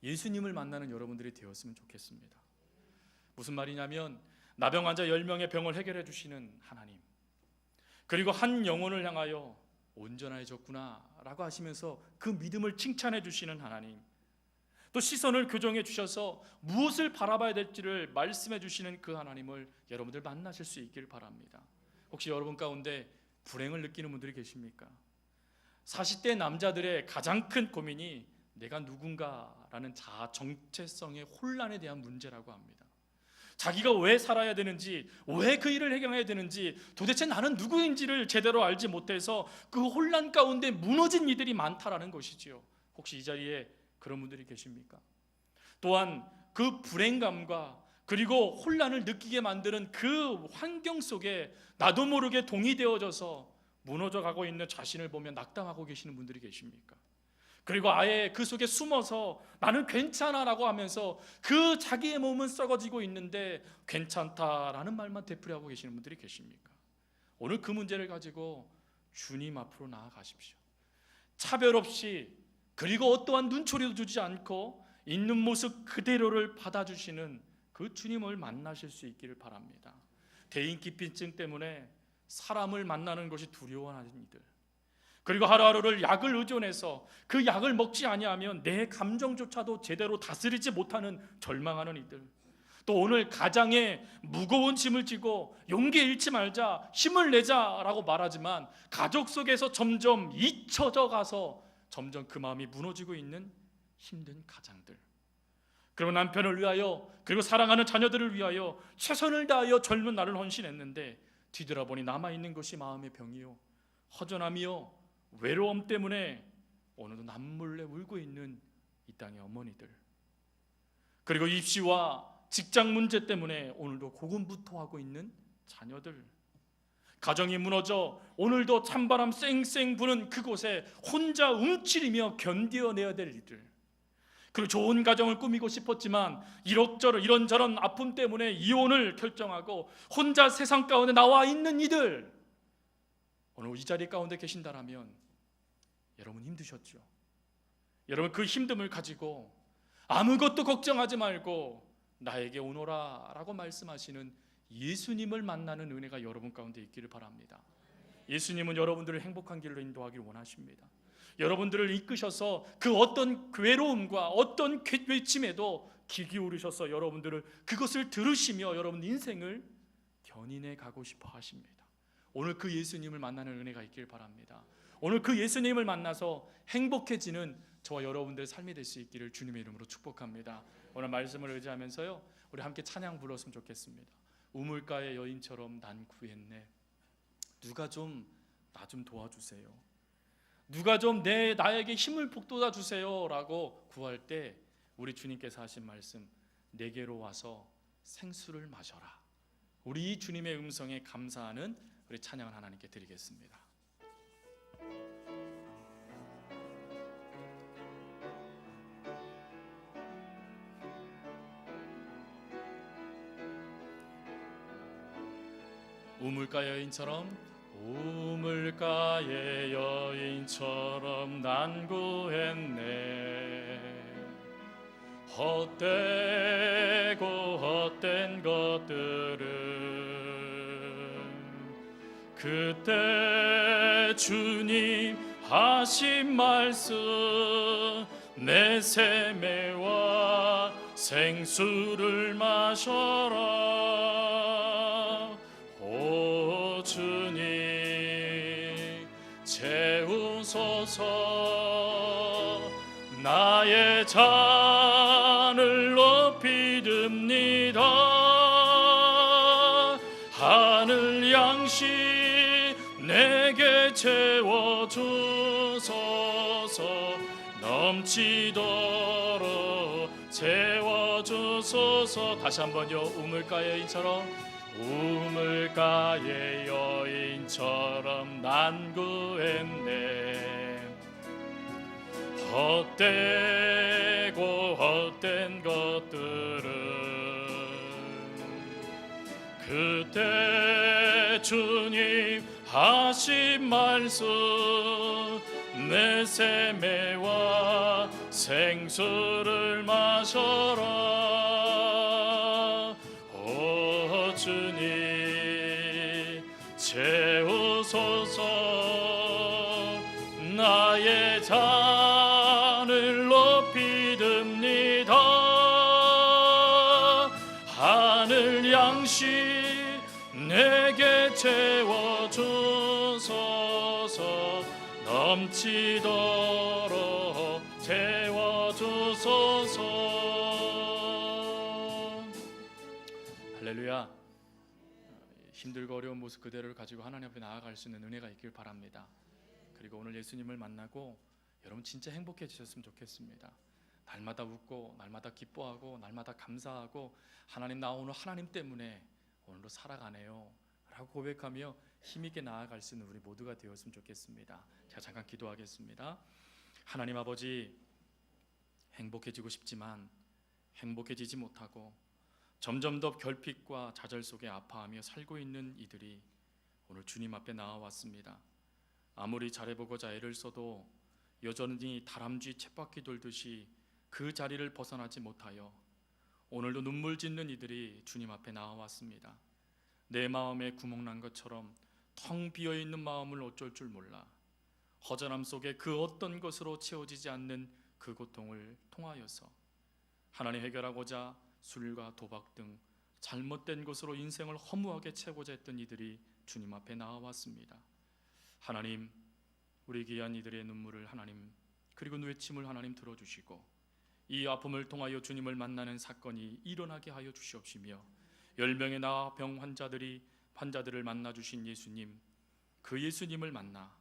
예수님을 만나는 여러분들이 되었으면 좋겠습니다. 무슨 말이냐면 나병 환자 10명의 병을 해결해 주시는 하나님, 그리고 한 영혼을 향하여 온전해졌구나 라고 하시면서 그 믿음을 칭찬해 주시는 하나님, 또 시선을 교정해 주셔서 무엇을 바라봐야 될지를 말씀해 주시는 그 하나님을 여러분들 만나실 수 있기를 바랍니다. 혹시 여러분 가운데 불행을 느끼는 분들이 계십니까? 40대 남자들의 가장 큰 고민이 내가 누군가라는 자아 정체성의 혼란에 대한 문제라고 합니다. 자기가 왜 살아야 되는지, 왜 그 일을 해결해야 되는지, 도대체 나는 누구인지를 제대로 알지 못해서 그 혼란 가운데 무너진 이들이 많다라는 것이지요. 혹시 이 자리에 그런 분들이 계십니까? 또한 그 불행감과 그리고 혼란을 느끼게 만드는 그 환경 속에 나도 모르게 동의되어져서 무너져 가고 있는 자신을 보며 낙담하고 계시는 분들이 계십니까? 그리고 아예 그 속에 숨어서 나는 괜찮아라고 하면서 그 자기의 몸은 썩어지고 있는데 괜찮다라는 말만 되풀이하고 계시는 분들이 계십니까? 오늘 그 문제를 가지고 주님 앞으로 나아가십시오. 차별 없이, 그리고 어떠한 눈초리도 주지 않고 있는 모습 그대로를 받아주시는 그 주님을 만나실 수 있기를 바랍니다. 대인기피증 때문에 사람을 만나는 것이 두려워하는 이들, 그리고 하루하루를 약을 의존해서 그 약을 먹지 아니하면 내 감정조차도 제대로 다스리지 못하는 절망하는 이들, 또 오늘 가장에 무거운 짐을 지고 용기 잃지 말자, 힘을 내자라고 말하지만 가족 속에서 점점 잊혀져 가서 점점 그 마음이 무너지고 있는 힘든 가장들, 그리고 남편을 위하여, 그리고 사랑하는 자녀들을 위하여 최선을 다하여 젊은 날을 헌신했는데 뒤돌아보니 남아있는 것이 마음의 병이요 허전함이요 외로움 때문에 오늘도 남몰래 울고 있는 이 땅의 어머니들, 그리고 입시와 직장 문제 때문에 오늘도 고군분투하고 있는 자녀들, 가정이 무너져 오늘도 찬바람 쌩쌩 부는 그곳에 혼자 움츠리며 견뎌내야 될 일들, 그리고 좋은 가정을 꾸미고 싶었지만 이런저런 아픔 때문에 이혼을 결정하고 혼자 세상 가운데 나와 있는 이들, 오늘 이 자리 가운데 계신다라면 여러분 힘드셨죠? 여러분 그 힘듦을 가지고 아무것도 걱정하지 말고 나에게 오너라 라고 말씀하시는 예수님을 만나는 은혜가 여러분 가운데 있기를 바랍니다. 예수님은 여러분들을 행복한 길로 인도하기를 원하십니다. 여러분들을 이끄셔서 그 어떤 외로움과 어떤 외침에도 귀 기울이셔서 여러분들을 그것을 들으시며 여러분 인생을 견인해 가고 싶어 하십니다. 오늘 그 예수님을 만나는 은혜가 있길 바랍니다. 오늘 그 예수님을 만나서 행복해지는 저와 여러분들의 삶이 될 수 있기를 주님의 이름으로 축복합니다. 오늘 말씀을 의지하면서요, 우리 함께 찬양 불렀으면 좋겠습니다. 우물가의 여인처럼 난 구했네. 누가 좀 나 좀 도와주세요. 누가 좀 나에게 힘을 북돋아 주세요 라고 구할 때 우리 주님께서 하신 말씀, 내게로 와서 생수를 마셔라. 우리 이 주님의 음성에 감사하는 우리 찬양을 하나님께 드리겠습니다. 우물가의 여인처럼 난 구했네. 헛되고 헛된 것들은 그때 주님 하신 말씀, 내 세매와 생수를 마셔라. 오 주님 채우소서. 나의 잔을 높이 듭니다. 하늘 양식 내게 채워주소서. 넘치도록 채워주소서. 다시 한번요. 우물가의 여인처럼 난 구했네. 헛되고 헛된 것들은 그때 주님 하신 말씀, 내 세매와 생수를 마셔라. 오 주님 채우소서. 나의 잔을 높이 듭니다. 하늘 양식 내게 채워주소서. 넘치도록 채워주소서. 할렐루야. 힘들고 어려운 모습 그대로를 가지고 하나님 앞에 나아갈 수 있는 은혜가 있길 바랍니다. 그리고 오늘 예수님을 만나고 여러분 진짜 행복해지셨으면 좋겠습니다. 날마다 웃고 날마다 기뻐하고 날마다 감사하고, 하나님 나 오늘 하나님 때문에 오늘도 살아가네요 라고 고백하며 힘있게 나아갈 수 있는 우리 모두가 되었으면 좋겠습니다. 제가 잠깐 기도하겠습니다. 하나님 아버지, 행복해지고 싶지만 행복해지지 못하고 점점 더 결핍과 좌절 속에 아파하며 살고 있는 이들이 오늘 주님 앞에 나와왔습니다. 아무리 잘해보고자 애를 써도 여전히 다람쥐 쳇바퀴 돌듯이 그 자리를 벗어나지 못하여 오늘도 눈물 짓는 이들이 주님 앞에 나와왔습니다. 내 마음에 구멍난 것처럼 텅 비어있는 마음을 어쩔 줄 몰라 허전함 속에 그 어떤 것으로 채워지지 않는 그 고통을 통하여서 하나님 해결하고자 술과 도박 등 잘못된 것으로 인생을 허무하게 채우고자 했던 이들이 주님 앞에 나와왔습니다. 하나님, 우리 귀한 이들의 눈물을 하나님, 그리고 외침을 하나님 들어주시고 이 아픔을 통하여 주님을 만나는 사건이 일어나게 하여 주시옵시며 10명의 나병 환자들을 만나 주신 예수님, 그 예수님을 만나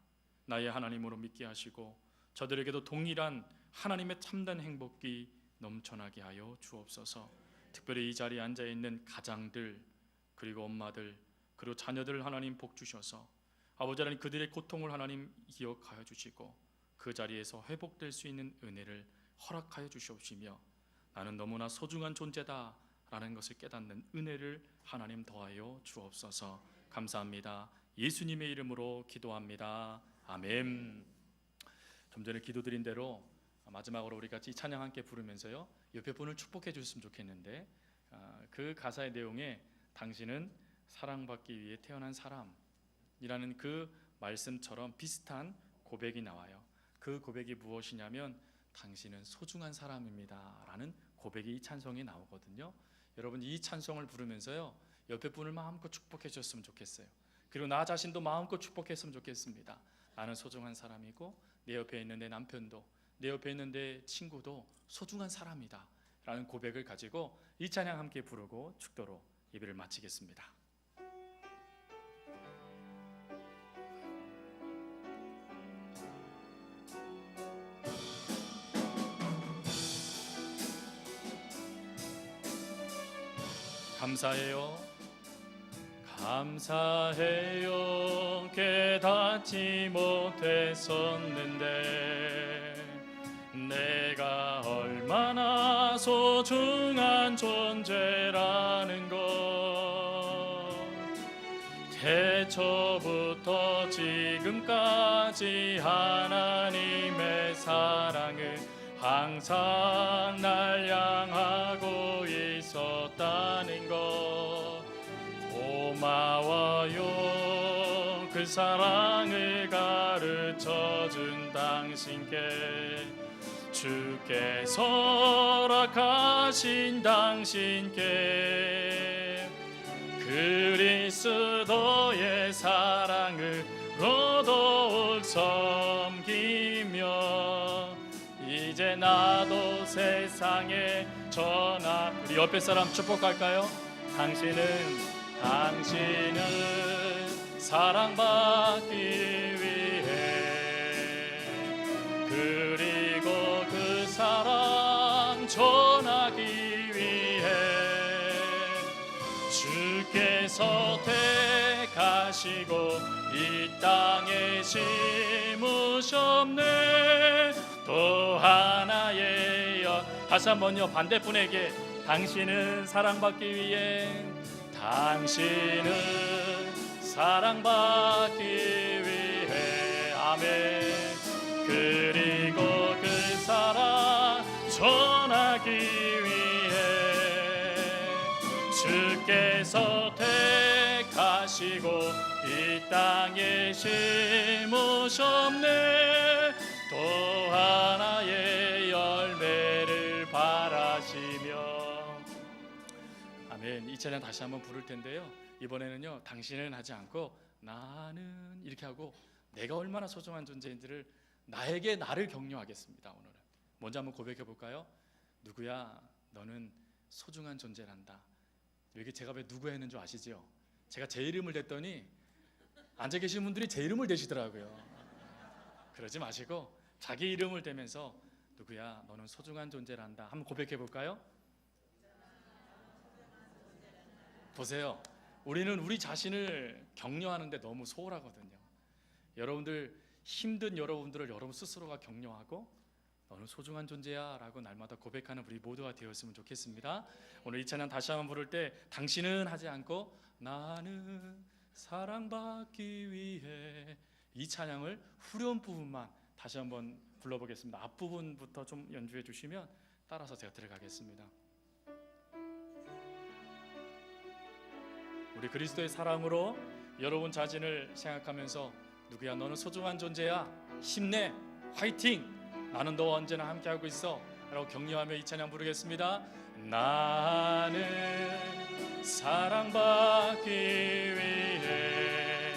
나의 하나님으로 믿게 하시고 저들에게도 동일한 하나님의 참된 행복이 넘쳐나게 하여 주옵소서. 특별히 이 자리에 앉아 있는 가장들, 그리고 엄마들, 그리고 자녀들 하나님 복 주셔서 아버지 하나님 그들의 고통을 하나님 기억하여 주시고 그 자리에서 회복될 수 있는 은혜를 허락하여 주시옵시며 나는 너무나 소중한 존재다 라는 것을 깨닫는 은혜를 하나님 더하여 주옵소서. 감사합니다. 예수님의 이름으로 기도합니다. 아멘. 좀 전에 기도드린 대로 마지막으로 우리 같이 찬양 함께 부르면서요 옆에 분을 축복해 주셨으면 좋겠는데 그 가사의 내용에 당신은 사랑받기 위해 태어난 사람이라는 그 말씀처럼 비슷한 고백이 나와요. 그 고백이 무엇이냐면 당신은 소중한 사람입니다 라는 고백이 이 찬송에 나오거든요. 여러분 이 찬송을 부르면서요 옆에 분을 마음껏 축복해 주셨으면 좋겠어요. 그리고 나 자신도 마음껏 축복했으면 좋겠습니다. 나는 소중한 사람이고 내 옆에 있는 내 남편도 내 옆에 있는 내 친구도 소중한 사람이다 라는 고백을 가지고 이 찬양 함께 부르고 축도로 예배를 마치겠습니다. 감사해요. 감사해요. 깨닫지 못했었는데 내가 얼마나 소중한 존재라는 것 태초부터 지금까지 하나님의 사랑을 항상 날 향하고 있었다는 것 고마워요. 그 사랑을 가르쳐준 당신께 주께서 허락하신 당신께 그리스도의 사랑을 더더욱 섬기며 이제 나도 세상에 전하 우리 옆에 사람 축복할까요? 당신은 사랑받기 위해 그리고 그 사랑 전하기 위해 주께서 택하시고 이 땅에 심으셨네. 또 하나의 다시 한번요 반대분에게 당신은 사랑받기 위해 당신은 사랑받기 위해 아멘 그리고 그 사랑 전하기 위해 주께서 택하시고 이 땅에 심으셨네. 또 하나의 열매를 바라시며 아멘. 이 찬양 다시 한번 부를 텐데요 이번에는요 당신은 하지 않고 나는 이렇게 하고 내가 얼마나 소중한 존재인지를 나에게 나를 격려하겠습니다. 오늘은 먼저 한번 고백해 볼까요? 누구야 너는 소중한 존재란다. 여기 제가 왜 누구 했는 줄 아시죠? 제가 제 이름을 댔더니 앉아 계신 분들이 제 이름을 대시더라고요. 그러지 마시고 자기 이름을 대면서 누구야 너는 소중한 존재란다 한번 고백해 볼까요? 보세요. 우리는 우리 자신을 격려하는데 너무 소홀하거든요. 여러분들 힘든 여러분들을 여러분 스스로가 격려하고 너는 소중한 존재야 라고 날마다 고백하는 우리 모두가 되었으면 좋겠습니다. 오늘 이 찬양 다시 한번 부를 때 당신은 하지 않고 나는 사랑받기 위해, 이 찬양을 후렴 부분만 다시 한번 불러보겠습니다. 앞부분부터 좀 연주해 주시면 따라서 제가 들어가겠습니다. 우리 그리스도의 사랑으로 여러분 자신을 생각하면서 누구야 너는 소중한 존재야, 힘내, 화이팅, 나는 너와 언제나 함께하고 있어 라고 격려하며 이 찬양 부르겠습니다. 나는 사랑받기 위해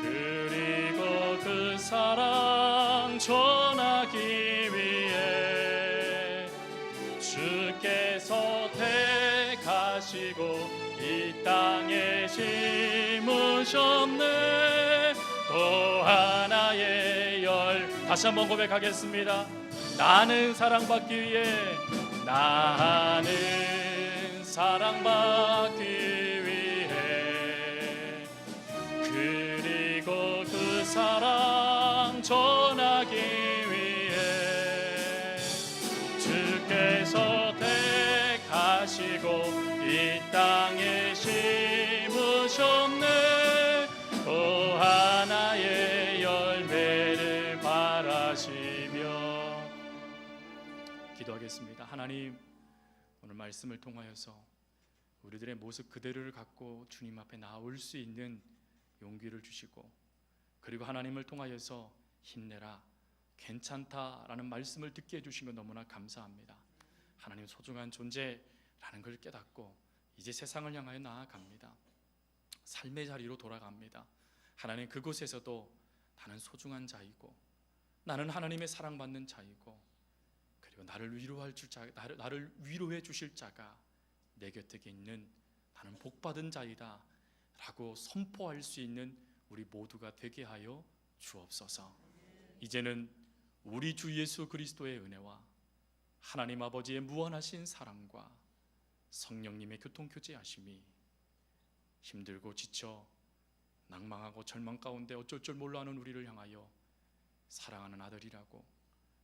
그리고 그 사랑 전하기 위해 주께서 택하시고 이 땅에 심으셨네. 또 하나의 열, 다시 한번 고백하겠습니다. 나는 사랑받기 위해, 나는 사랑받기 위해 그리고 그 사랑 전하기 위해 주께서 택하시고 이 땅에 심으셨네. 또 하나의 열매를 바라시며. 기도하겠습니다. 하나님, 오늘 말씀을 통하여서 우리들의 모습 그대로를 갖고 주님 앞에 나올 수 있는 용기를 주시고, 그리고 하나님을 통하여서 힘내라, 괜찮다라는 말씀을 듣게 해주신 것 너무나 감사합니다. 하나님 소중한 존재라는 걸 깨닫고 이제 세상을 향하여 나아갑니다. 삶의 자리로 돌아갑니다. 하나님, 그곳에서도 나는 소중한 자이고 나는 하나님의 사랑받는 자이고 그리고 나를 위로해 주실 자가 내 곁에 있는 나는 복받은 자이다 라고 선포할 수 있는 우리 모두가 되게 하여 주옵소서. 이제는 우리 주 예수 그리스도의 은혜와 하나님 아버지의 무한하신 사랑과 성령님의 교통교제하심이 힘들고 지쳐 낭망하고 절망 가운데 어쩔 줄 몰라 하는 우리를 향하여 사랑하는 아들이라고,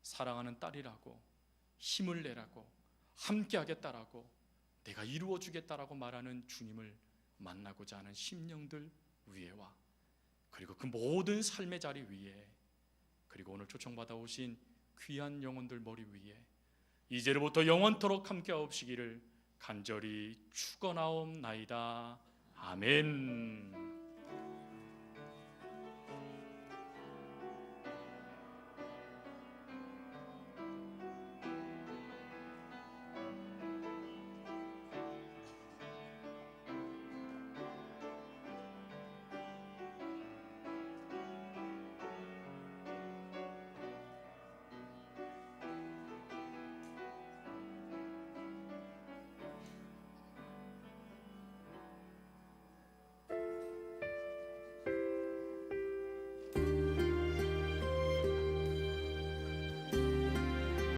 사랑하는 딸이라고, 힘을 내라고, 함께하겠다라고, 내가 이루어주겠다라고 말하는 주님을 만나고자 하는 심령들 위에와, 그리고 그 모든 삶의 자리 위에, 그리고 오늘 초청받아 오신 귀한 영혼들 머리 위에 이제로부터 영원토록 함께하옵시기를 간절히 축원하옵나이다. 아멘.